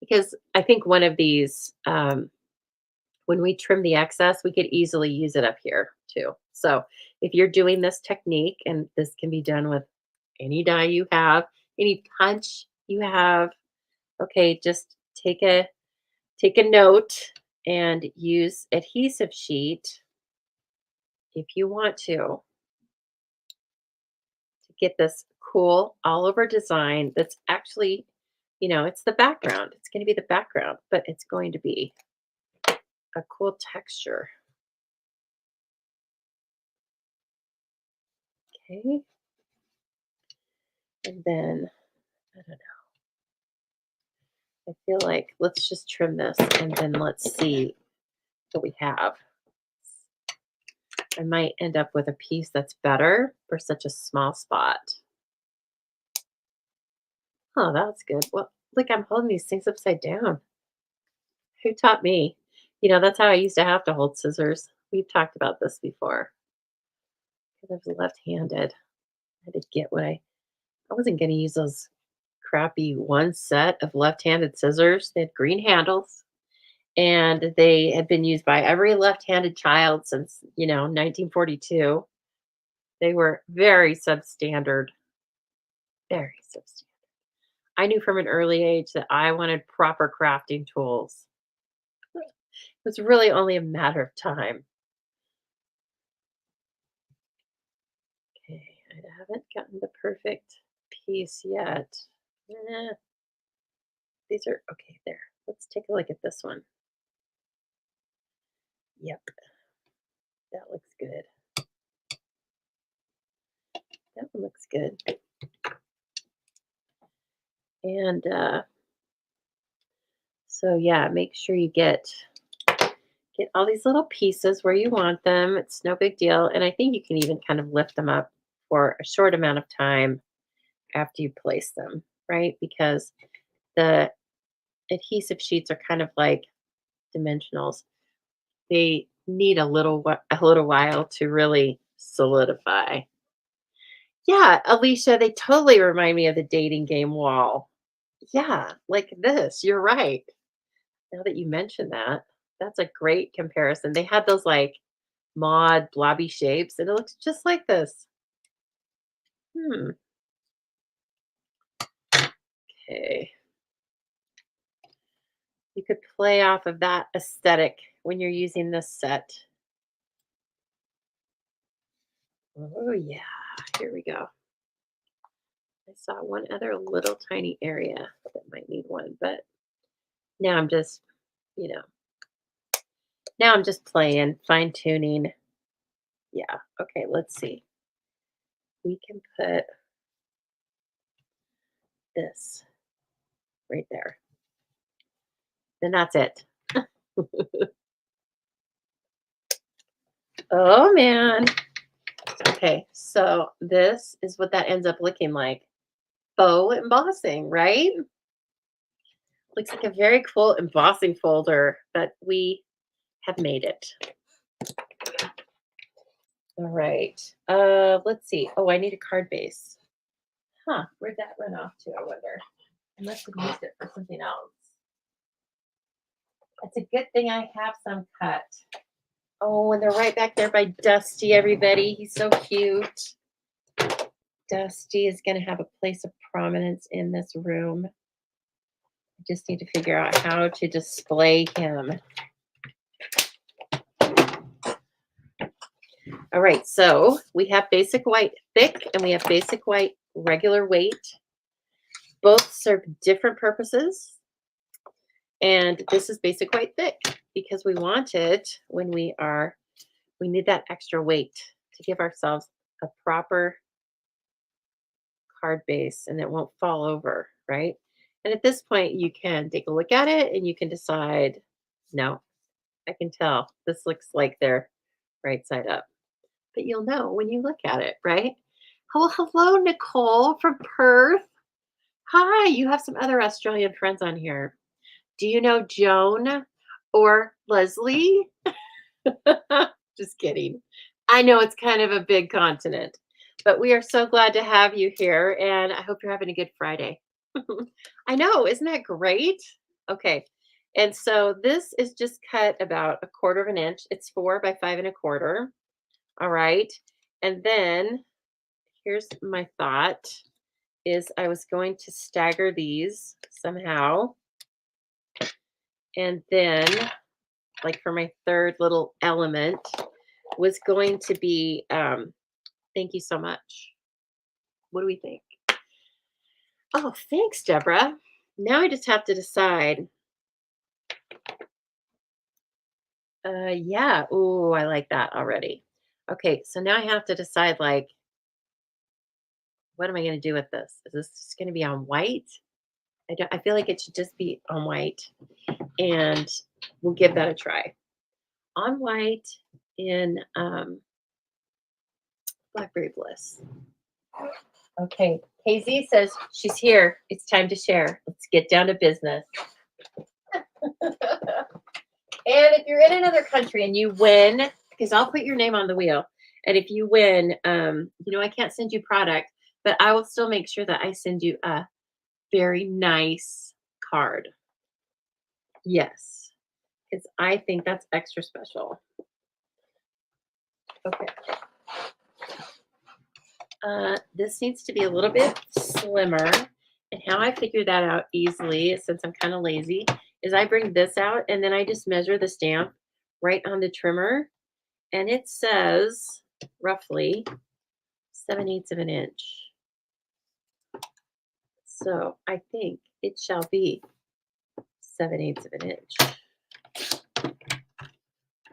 Because I think one of these, when we trim the excess, we could easily use it up here too. So if you're doing this technique, and this can be done with any die you have, any punch you have, okay, just take a note and use adhesive sheet if you want to get this cool all over design that's actually, it's the background. It's going to be the background, but it's going to be a cool texture. Okay. And then, I don't know. I feel like let's just trim this and then let's see what we have. I might end up with a piece that's better for such a small spot. Oh, that's good. Well, look, I'm holding these things upside down. Who taught me? That's how I used to have to hold scissors. We've talked about this before. Because I was left-handed. I had to get I wasn't going to use those crappy one set of left-handed scissors. They had green handles, and they had been used by every left-handed child since, 1942. They were very substandard, very substandard. I knew from an early age that I wanted proper crafting tools. It was really only a matter of time. Okay, I haven't gotten the perfect piece yet. Eh, these are okay there. Let's take a look at this one. Yep, that looks good. That one looks good. And so yeah, make sure you get all these little pieces where you want them. It's no big deal. And I think you can even kind of lift them up for a short amount of time after you place them, right? Because the adhesive sheets are kind of like dimensionals. They need a little while to really solidify. Yeah, Alicia, they totally remind me of the dating game wall. Yeah, like this. You're right. Now that you mention that, that's a great comparison. They had those like mod blobby shapes, and it looks just like this. Hmm. Okay. You could play off of that aesthetic when you're using this set. Oh yeah. Here we go. I saw one other little tiny area that might need one, but now I'm just, you know, now I'm just playing, fine tuning. Yeah. Okay. Let's see. We can put this right there. Then that's it. Oh man. Okay. So this is what that ends up looking like. Faux embossing, right? Looks like a very cool embossing folder, but we have made it. All right. Let's see. Oh, I need a card base. Huh, where'd that run off to, I wonder? I must have used it for something else. It's a good thing I have some cut. Oh, and they're right back there by Dusty, everybody. He's so cute. Dusty is going to have a place of prominence in this room. I just need to figure out how to display him. All right, so we have basic white thick and we have basic white regular weight. Both serve different purposes. And this is basic white thick because we want it when we need that extra weight to give ourselves a proper card base and it won't fall over, right? And at this point, you can take a look at it and you can decide, no, I can tell this looks like they're right side up. But you'll know when you look at it, right? Oh, hello, Nicole from Perth. Hi, you have some other Australian friends on here. Do you know Joan or Leslie? Just kidding. I know it's kind of a big continent, but we are so glad to have you here, and I hope you're having a good Friday. I know, isn't that great? Okay, and so this is just cut about 1/4 of an inch. It's 4 by 5 1/4. All right, and then here's my thought: is I was going to stagger these somehow, and then, like for my third little element, was going to be. Thank you so much. What do we think? Oh, thanks, Deborah. Now I just have to decide. Yeah. Ooh, I like that already. Okay, so now I have to decide, like, what am I going to do with this? Is this just going to be on white? I feel like it should just be on white, and we'll give that a try. On white in Blackberry Bliss. Okay, KZ says she's here. It's time to share. Let's get down to business. And if you're in another country and you win, because I'll put your name on the wheel, and if you win, I can't send you product, but I will still make sure that I send you a very nice card. Yes, because I think that's extra special. Okay. This needs to be a little bit slimmer. And how I figure that out easily, since I'm kind of lazy, is I bring this out and then I just measure the stamp right on the trimmer. And it says roughly 7/8 of an inch. So I think it shall be 7/8 of an inch.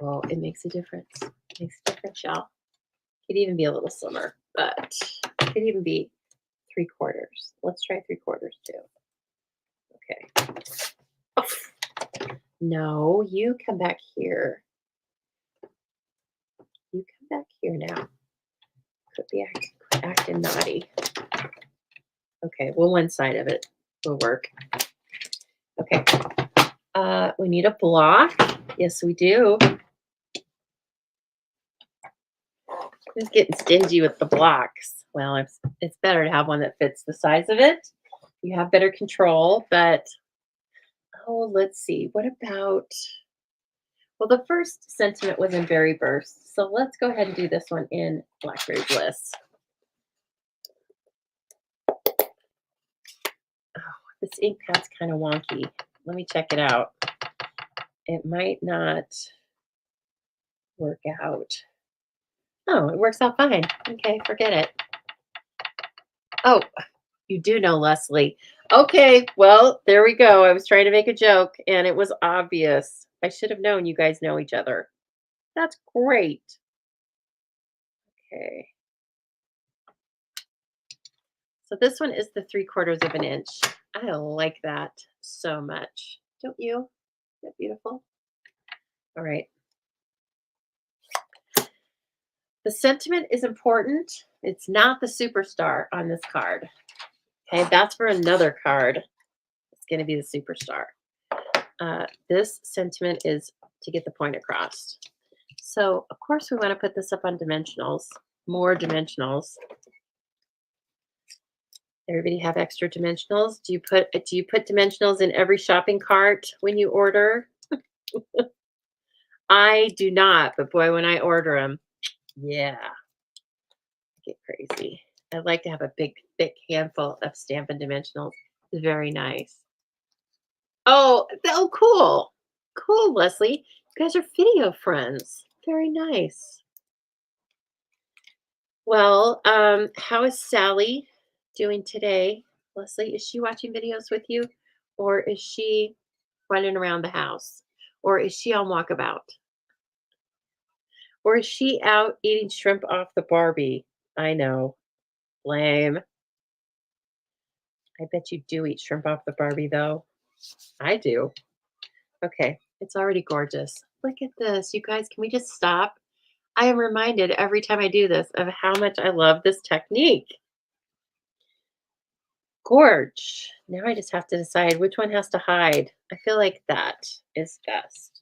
Well, it makes a difference. It makes a difference, y'all. Could even be a little slimmer, but it could even be 3/4. Let's try 3/4 too. Okay. Oh, no, you come back here. You come back here now. Could be acting naughty. Okay, well, one side of it will work. Okay. We need a block. Yes, we do. Who's getting stingy with the blocks? Well, it's better to have one that fits the size of it. You have better control, but let's see. What about, well, the first sentiment was in Berry Burst, so let's go ahead and do this one in Blackberry Bliss. Oh, this ink pad's kind of wonky. Let me check it out. It might not work out. Oh, it works out fine. Okay, forget it. Oh, you do know Leslie. Okay, well, there we go. I was trying to make a joke, and it was obvious. I should have known you guys know each other. That's great. Okay. So this one is the 3/4 of an inch. I like that so much. Don't you? Isn't that beautiful? All right. The sentiment is important. It's not the superstar on this card. Okay, that's for another card. It's going to be the superstar. This sentiment is to get the point across. So, of course, we want to put this up on dimensionals, more dimensionals. Everybody have extra dimensionals? Do you put dimensionals in every shopping cart when you order? I do not, but boy, when I order them, yeah, I get crazy. I'd like to have a big, thick handful of Stampin' Dimensionals. It's very nice. Oh, cool. Cool, Leslie. You guys are video friends. Very nice. Well, how is Sally doing today? Leslie, is she watching videos with you? Or is she running around the house? Or is she on walkabout? Or is she out eating shrimp off the Barbie? I know. Lame. I bet you do eat shrimp off the Barbie, though. I do. Okay. It's already gorgeous. Look at this. You guys, can we just stop? I am reminded every time I do this of how much I love this technique. Gorge. Now I just have to decide which one has to hide. I feel like that is best.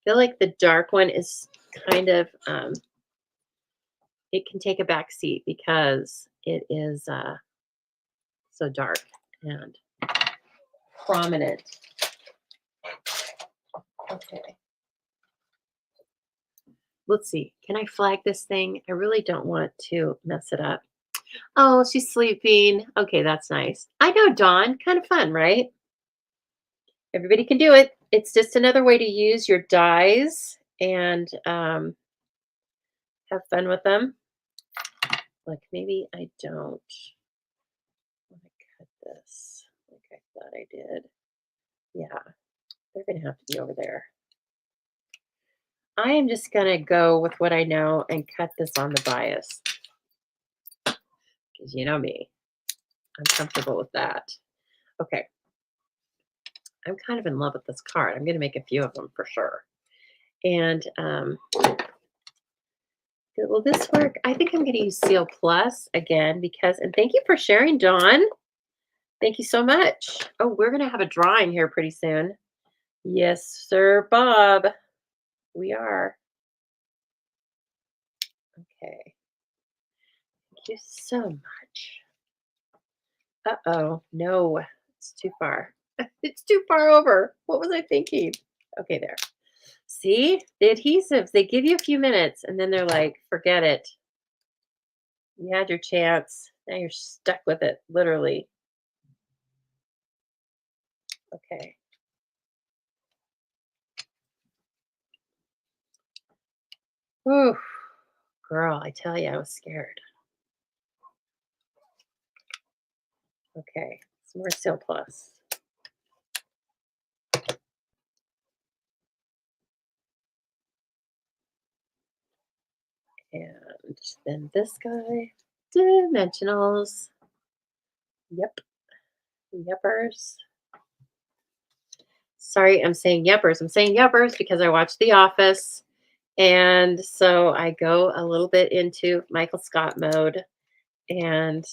I feel like the dark one is kind of it can take a back seat because it is so dark and prominent. Okay. Let's see. Can I flag this thing? I really don't want to mess it up. Oh, she's sleeping. Okay, that's nice. I know, Dawn. Kind of fun, right? Everybody can do it. It's just another way to use your dies and have fun with them. Like maybe I don't want to cut this like I thought I did. Yeah, they're going to have to be over there. I am just going to go with what I know and cut this on the bias. Because you know me, I'm comfortable with that. Okay. I'm kind of in love with this card. I'm going to make a few of them for sure. And will this work? I think I'm going to use Seal Plus again because, and thank you for sharing, Dawn. Thank you so much. Oh, we're going to have a drawing here pretty soon. Yes, sir, Bob. We are. Okay. Thank you so much. Uh-oh. No, it's too far. It's too far over. What was I thinking? Okay, there. See? The adhesives, they give you a few minutes and then they're like, forget it. You had your chance. Now you're stuck with it, literally. Okay. Ooh, girl, I tell you, I was scared. Okay, some more Seal Plus. And then this guy, dimensionals. Yep, yuppers. Sorry, I'm saying yuppers. I'm saying yuppers because I watch The Office. And so I go a little bit into Michael Scott mode. And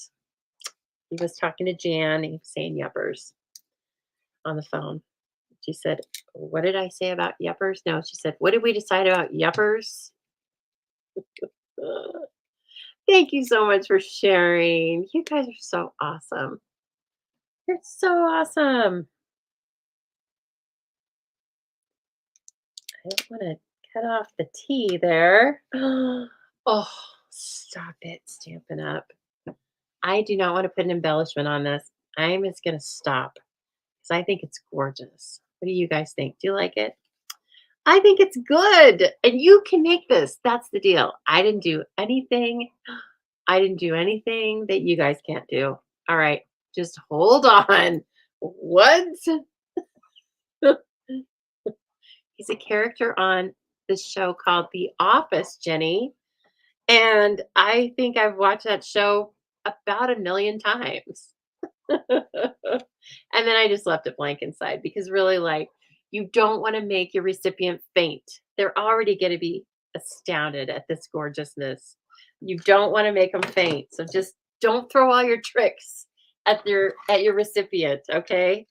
he was talking to Jan. He was saying yuppers on the phone. She said, what did I say about yuppers? No, she said, what did we decide about yuppers? Thank you so much for sharing. You guys are so awesome. You're so awesome. I don't want to cut off the T there. Oh, stop it, Stampin' Up. I do not want to put an embellishment on this. I'm just going to stop because I think it's gorgeous. What do you guys think? Do you like it? I think it's good. And you can make this. That's the deal. I didn't do anything. I didn't do anything that you guys can't do. All right. Just hold on. What? He's a character on this show called The Office, Jenny. And I think I've watched that show about a million times. And then I just left it blank inside because really, like, you don't want to make your recipient faint. They're already going to be astounded at this gorgeousness. You don't want to make them faint. So just don't throw all your tricks at your recipient, okay?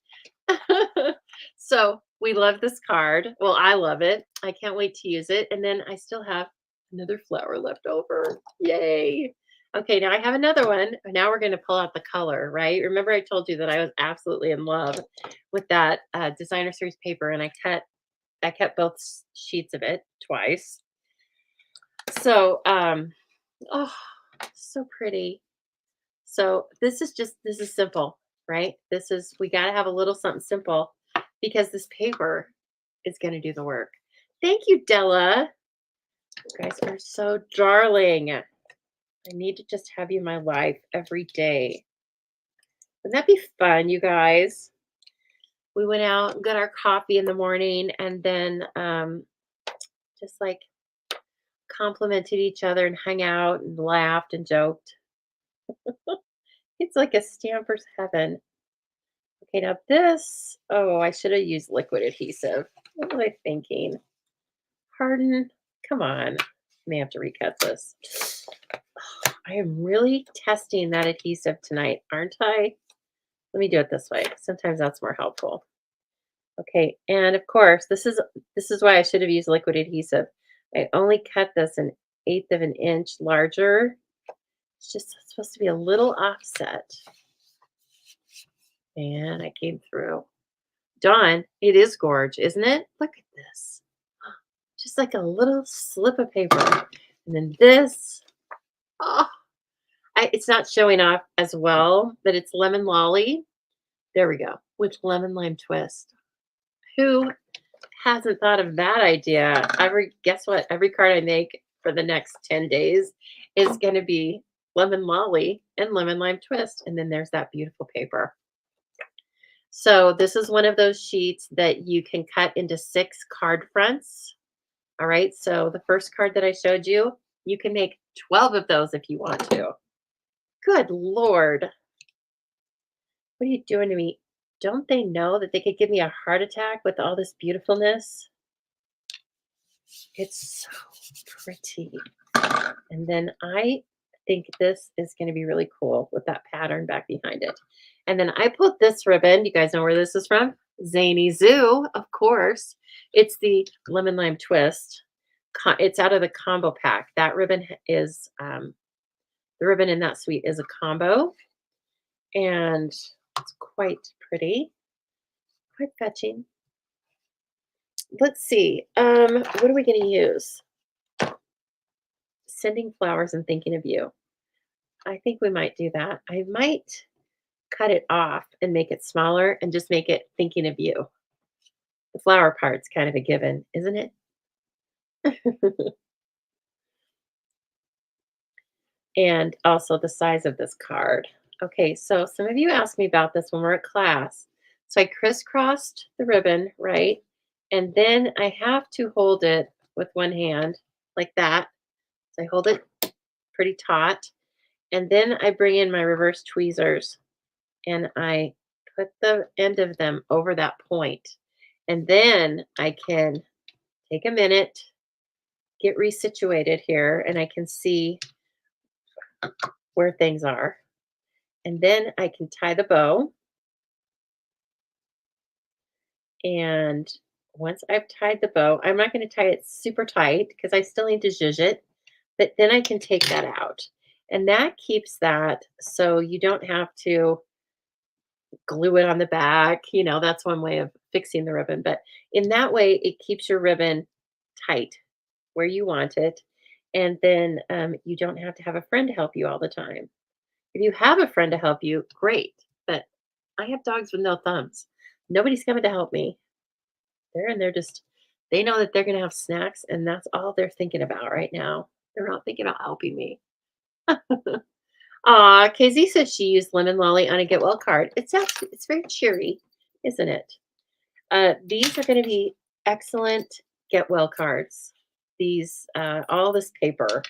So we love this card. Well, I love it. I can't wait to use it. And then I still have another flower left over. Yay. Okay, now I have another one. Now we're going to pull out the color, right? Remember I told you that I was absolutely in love with that designer series paper, and I kept both sheets of it twice. So, oh, so pretty. So this is simple, right? We got to have a little something simple because this paper is going to do the work. Thank you, Della. You guys are so darling. I need to just have you in my life every day. Wouldn't that be fun, you guys? We went out and got our coffee in the morning and then just like complimented each other and hung out and laughed and joked. It's like a stamper's heaven. Okay, now this, oh, I should have used liquid adhesive. What was I thinking? Harden, come on. May have to recut this. I am really testing that adhesive tonight, aren't I? Let me do it this way. Sometimes that's more helpful. Okay, and of course, this is why I should have used liquid adhesive. I only cut this an eighth of an inch larger. It's just supposed to be a little offset. And I came through. Dawn, it is gorge, isn't it? Look at this. Just like a little slip of paper. And then this. Oh, it's not showing off as well, but it's lemon lolly. There we go. With lemon lime twist. Who hasn't thought of that idea? Guess what? Every card I make for the next 10 days is going to be lemon lolly and lemon lime twist. And then there's that beautiful paper. So this is one of those sheets that you can cut into 6 card fronts. All right. So the first card that I showed you, you can make 12 of those if you want to. Good Lord. What are you doing to me? Don't they know that they could give me a heart attack with all this beautifulness? It's so pretty. And then I think this is going to be really cool with that pattern back behind it. And then I put this ribbon. You guys know where this is from? Zany Zoo, of course. It's the lemon lime twist. It's out of the combo pack. That ribbon is the ribbon in that suite is a combo, and it's quite pretty, quite fetching. Let's see. What are we going to use? Sending flowers and thinking of you. I think we might do that. I might cut it off and make it smaller and just make it thinking of you. The flower part's kind of a given, isn't it? And also the size of this card. Okay, so some of you asked me about this when we're at class. So I crisscrossed the ribbon, right? And then I have to hold it with one hand like that. So I hold it pretty taut. And then I bring in my reverse tweezers and I put the end of them over that point. And then I can take a minute, get resituated here, and I can see where things are. And then I can tie the bow. And once I've tied the bow, I'm not going to tie it super tight because I still need to zhuzh it, but then I can take that out. And that keeps that so you don't have to glue it on the back. You know, that's one way of fixing the ribbon. But in that way, it keeps your ribbon tight where you want it. And then you don't have to have a friend to help you all the time. If you have a friend to help you, great. But I have dogs with no thumbs. Nobody's coming to help me. They're just, they know that they're going to have snacks, and that's all they're thinking about right now. They're not thinking about helping me. Aw, KZ says she used lemon lolly on a get well card. It's very cheery, isn't it? These are going to be excellent get well cards. These all this paper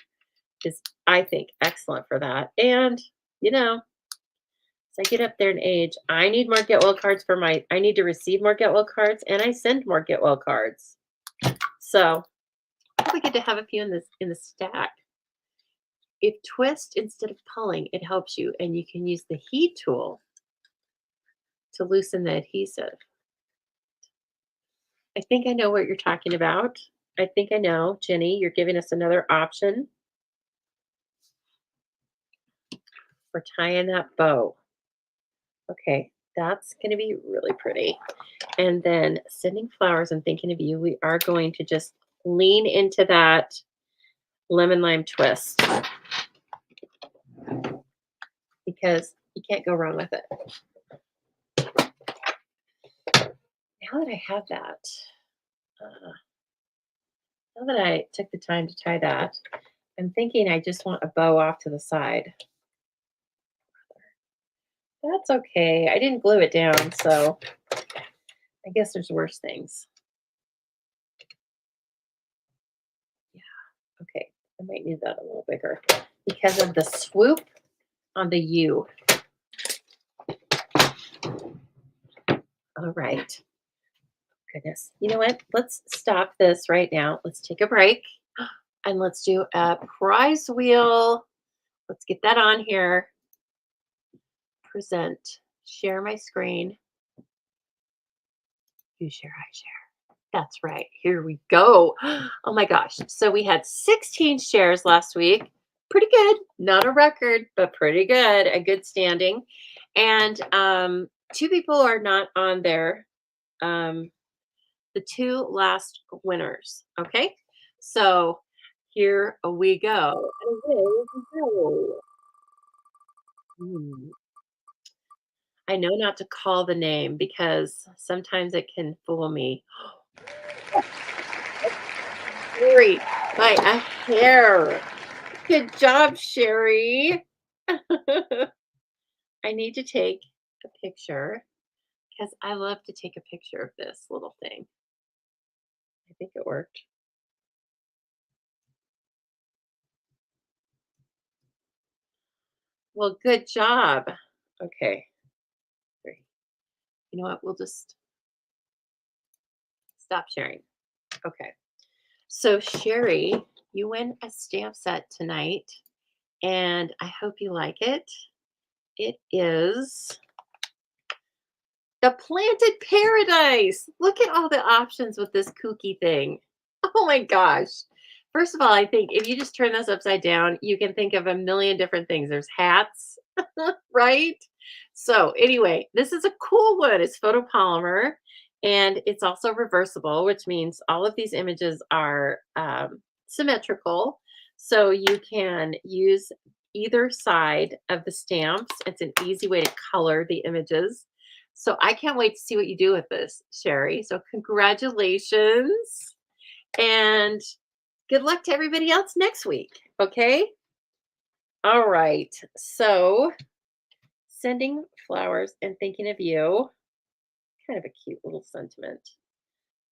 is, I think, excellent for that. And you know, as I get up there in age, I need more get well cards I need to receive more get well cards, and I send more get well cards. So I probably get to have a few in the stack. If twist instead of pulling, it helps you, and you can use the heat tool to loosen the adhesive. I think I know what you're talking about. I think I know, Jenny, you're giving us another option for tying that bow. Okay, that's going to be really pretty. And then sending flowers and thinking of you, we are going to just lean into that lemon lime twist because you can't go wrong with it. Now that I have that, now that I took the time to tie that, I'm thinking I just want a bow off to the side. That's okay. I didn't glue it down, so I guess there's worse things. Yeah, okay. I might need that a little bigger because of the swoop on the U. All right. Goodness. You know what? Let's stop this right now. Let's take a break and let's do a prize wheel. Let's get that on here. Present. Share my screen. You share, I share. That's right. Here we go. Oh my gosh. So we had 16 shares last week. Pretty good. Not a record, but pretty good. A good standing. And two people are not on there. The two last winners. Okay. So here we go. Away we go. Hmm. I know not to call the name because sometimes it can fool me. Sherry, by a hair. Good job, Sherry. I need to take a picture because I love to take a picture of this little thing. I think it worked. Well, good job. Okay, great. You know what? We'll just stop sharing. Okay. So, Sherry, you win a stamp set tonight, and I hope you like it. It is the Planted Paradise. Look at all the options with this kooky thing. Oh my gosh. First of all, I think if you just turn this upside down, you can think of a million different things. There's hats, right? So, anyway, this is a cool one. It's photopolymer and it's also reversible, which means all of these images are symmetrical. So, you can use either side of the stamps. It's an easy way to color the images. So, I can't wait to see what you do with this, Sherry. So, congratulations. And good luck to everybody else next week. Okay. All right. So, sending flowers and thinking of you. Kind of a cute little sentiment.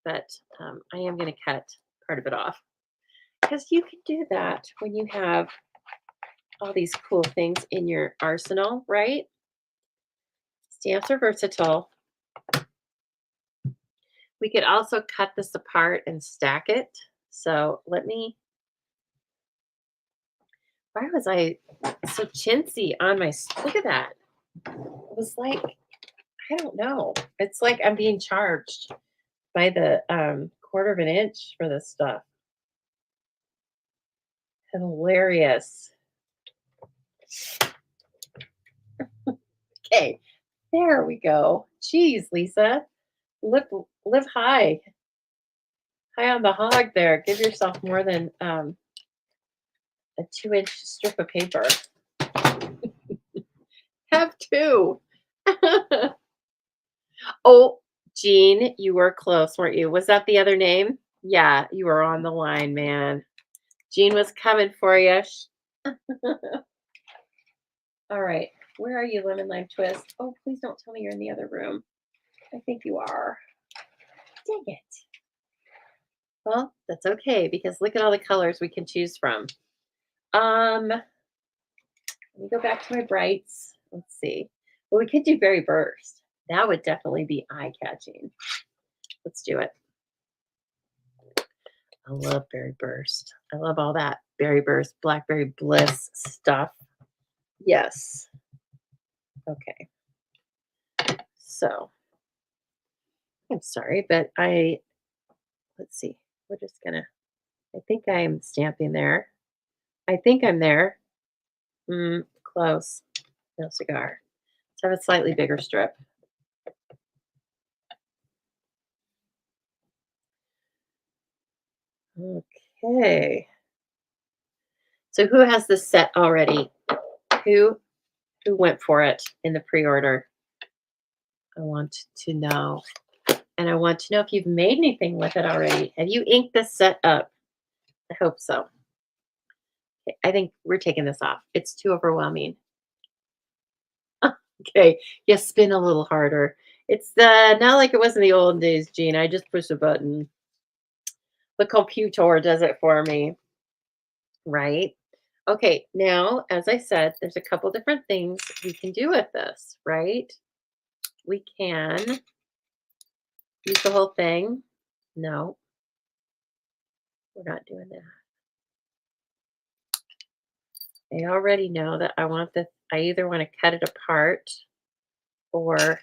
But I am going to cut part of it off because you can do that when you have all these cool things in your arsenal, right? Stamps are versatile. We could also cut this apart and stack it. So let me, why was I so chintzy on my, look at that. It was like, I don't know. It's like I'm being charged by the quarter of an inch for this stuff. Hilarious. Okay, there we go. Jeez, Lisa, live high, high on the hog. There, give yourself more than a 2-inch strip of paper. Have two. Oh, Jean, you were close, weren't you? Was that the other name? Yeah, you were on the line, man. Jean was coming for you. All right. Where are you, Lemon Lime Twist? Oh, please don't tell me you're in the other room. I think you are. Dang it. Well, that's okay because look at all the colors we can choose from. Let me go back to my brights. Let's see. Well, we could do Berry Burst. That would definitely be eye-catching. Let's do it. I love Berry Burst. I love all that Berry Burst, Blackberry Bliss stuff. Yes. Okay. So, I'm sorry, but let's see. We're just gonna, I think I'm stamping there. I think I'm there. Close. No cigar. Let's have a slightly bigger strip. Okay. So who has this set already? Who who went for it in the pre-order? I want to know. And I want to know if you've made anything with it already. Have you inked this set up? I hope so. I think we're taking this off. It's too overwhelming. Okay. Yeah, spin a little harder. It's not like it was in the old days, Gene. I just push a button. The computer does it for me, right? Okay, now, as I said, there's a couple different things we can do with this, right? We can use the whole thing. No, we're not doing that. I already know that I either want to cut it apart or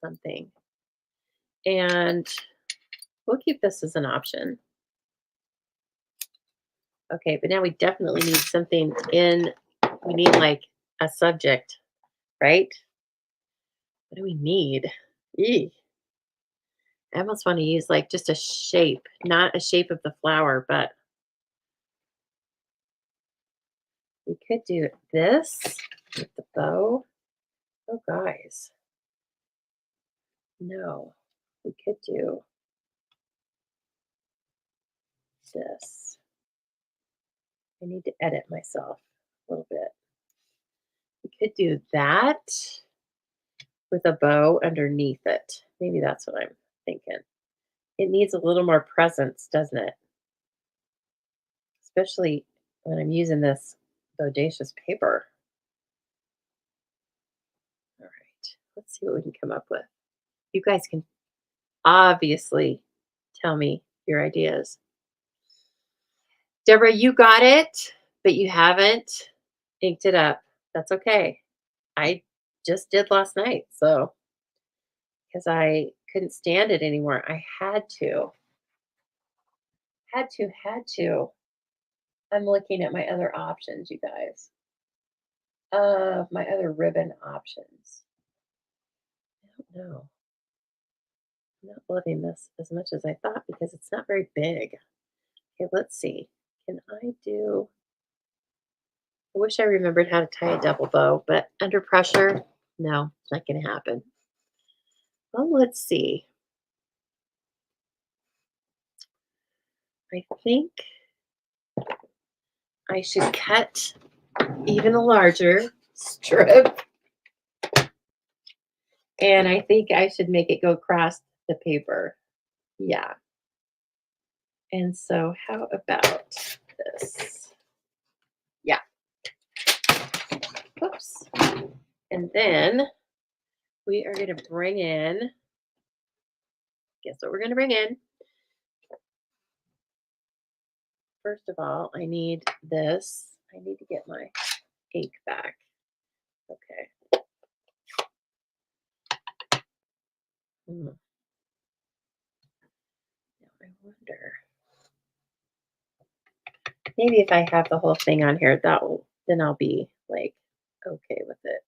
something. And we'll keep this as an option. Okay, but now we definitely need something we need like a subject, right? What do we need? Eee. I almost want to use like just a shape, not a shape of the flower, but we could do this with the bow. Oh, guys. No, we could do this. I need to edit myself a little bit. We could do that with a bow underneath it. Maybe that's what I'm thinking. It needs a little more presence, doesn't it? Especially when I'm using this bodacious paper. All right, let's see what we can come up with. You guys can obviously tell me your ideas. Deborah, you got it, but you haven't inked it up. That's okay. I just did last night, so because I couldn't stand it anymore. I had to. Had to. I'm looking at my other options, you guys. My other ribbon options. I don't know. I'm not loving this as much as I thought because it's not very big. Okay, let's see. Can I do? I wish I remembered how to tie a double bow, but under pressure, no, it's not going to happen. Well, let's see. I think I should cut even a larger strip. And I think I should make it go across the paper. Yeah. And so how about this? Yeah. Oops. And then we are going to bring in, guess what we're going to bring in? First of all, I need this. I need to get my ink back. Okay. Now I wonder. Maybe if I have the whole thing on here, then I'll be like okay with it.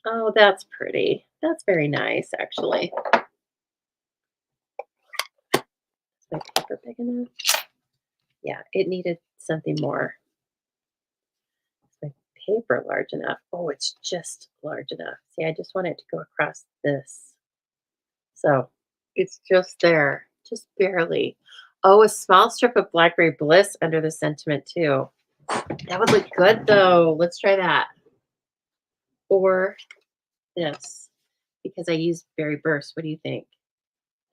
Oh, that's pretty. That's very nice, actually. Is my paper big enough? Yeah, it needed something more. Is my paper large enough? Oh, it's just large enough. See, I just want it to go across this. So it's just there, just barely. Oh, a small strip of blackberry bliss under the sentiment too. That would look good though. Let's try that. Or this, because I use berry burst. What do you think?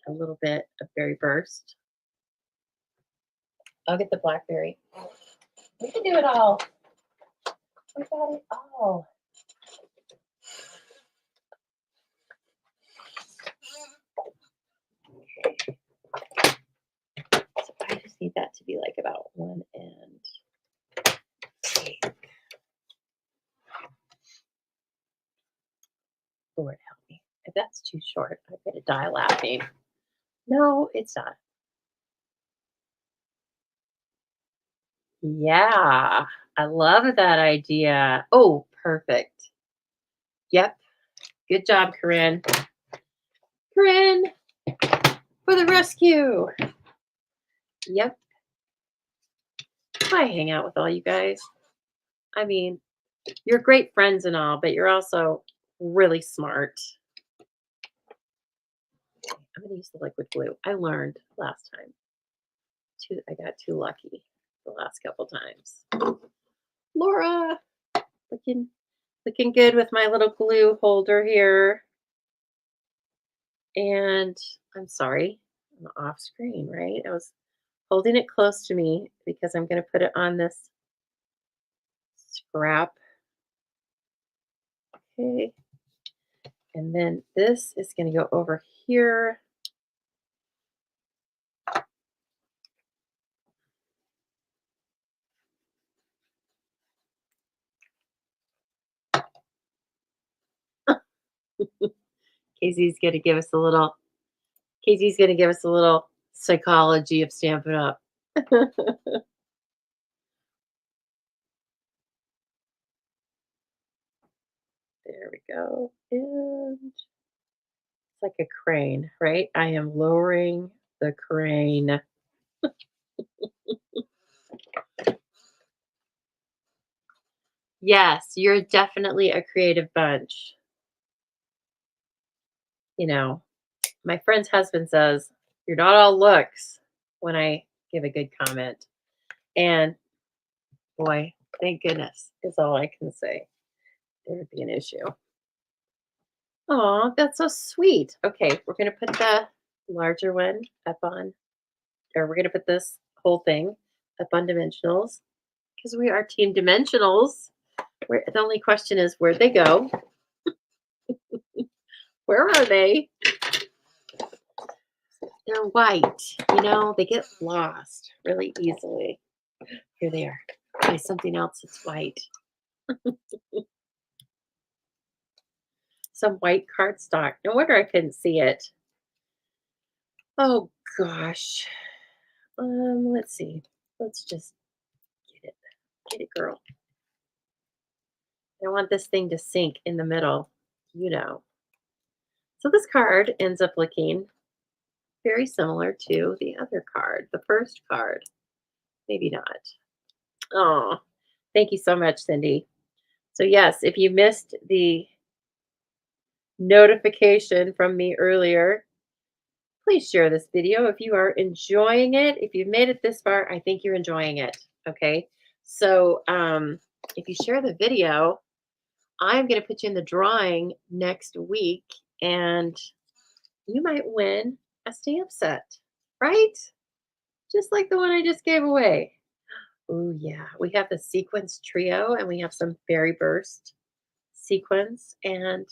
A little bit of berry burst. I'll get the blackberry. We can do it all. We got it all. Okay. So I just need that to be like about one end. Lord help me. If that's too short, I'm going to die laughing. No, it's not. Yeah, I love that idea. Oh, perfect. Yep. Good job, Corinne. Corinne, for the rescue. Yep. I hang out with all you guys. I mean, you're great friends and all, but you're also really smart. I'm going to use the liquid glue. I learned last time. I got too lucky the last couple times. Laura, looking looking good with my little glue holder here. And I'm sorry, I'm off screen, right? I was holding it close to me because I'm going to put it on this scrap. Okay. And then this is going to go over here. Casey's going to give us a little Casey's going to give us a little psychology of Stampin' Up. There we go. And it's like a crane, right? I am lowering the crane. Yes, you're definitely a creative bunch. You know, my friend's husband says, "You're not all looks," when I give a good comment. And boy, thank goodness is all I can say. There would be an issue. Oh, that's so sweet. Okay, we're gonna put the larger one up on, or we're gonna put this whole thing up on dimensionals because we are team dimensionals. The only question is where'd they go? Where are they? They're white. They get lost really easily. Here they are. Try something else that's white. Some white cardstock. No wonder I couldn't see it. Oh gosh. Let's see. Let's just get it. Get it, girl. I want this thing to sink in the middle. You know. So this card ends up looking very similar to the other card, the first card. Maybe not. Oh, thank you so much, Cindy. So yes, if you missed the notification from me earlier, please share this video if you are enjoying it. If you've made it this far, I think you're enjoying it. Okay. So if you share the video, I'm going to put you in the drawing next week and you might win a stamp set, right? Just like the one I just gave away. Oh, yeah. We have the sequence trio and we have some berry burst sequence, and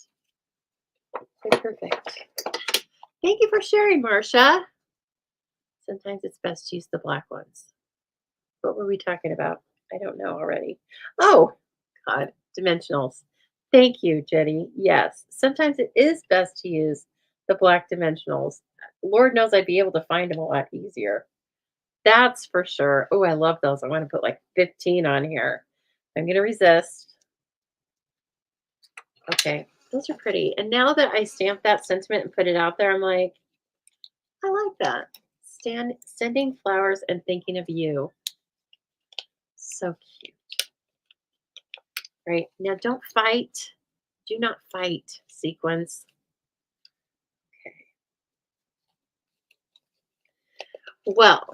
they're perfect. Thank you for sharing, Marcia. Sometimes it's best to use the black ones. What were we talking about? I don't know already. Oh, God, dimensionals. Thank you, Jenny. Yes, sometimes it is best to use the black dimensionals. Lord knows I'd be able to find them a lot easier. That's for sure. Oh, I love those. I want to put like 15 on here. I'm going to resist. Okay, those are pretty. And now that I stamped that sentiment and put it out there, I'm like, I like that. Sending flowers and thinking of you. So cute. Right. Now don't fight. Do not fight, sequence. Okay. Well,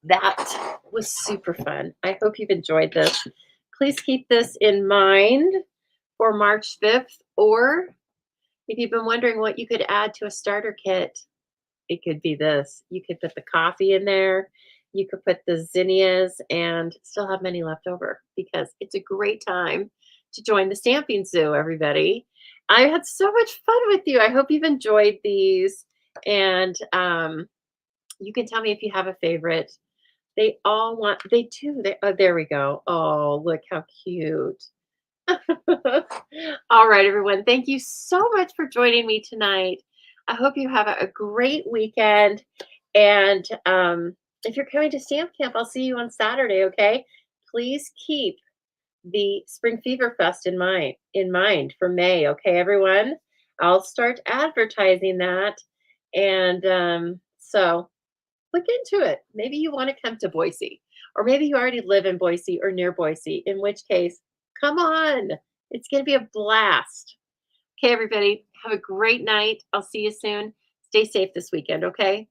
that was super fun. I hope you've enjoyed this. Please keep this in mind for March 5th, or if you've been wondering what you could add to a starter kit, it could be this. You could put the coffee in there. You could put the zinnias and still have many left over because it's a great time to join the Stamping Zoo, everybody. I had so much fun with you. I hope you've enjoyed these. And you can tell me if you have a favorite. They all want, they do. Oh, there we go. Oh, look how cute. All right, everyone. Thank you so much for joining me tonight. I hope you have a great weekend. And if you're coming to Stamp Camp, I'll see you on Saturday, okay? Please keep the Spring Fever Fest in mind for May, okay, everyone? I'll start advertising that. And so look into it. Maybe you want to come to Boise, or maybe you already live in Boise or near Boise, in which case, come on. It's going to be a blast. Okay, everybody, have a great night. I'll see you soon. Stay safe this weekend, okay?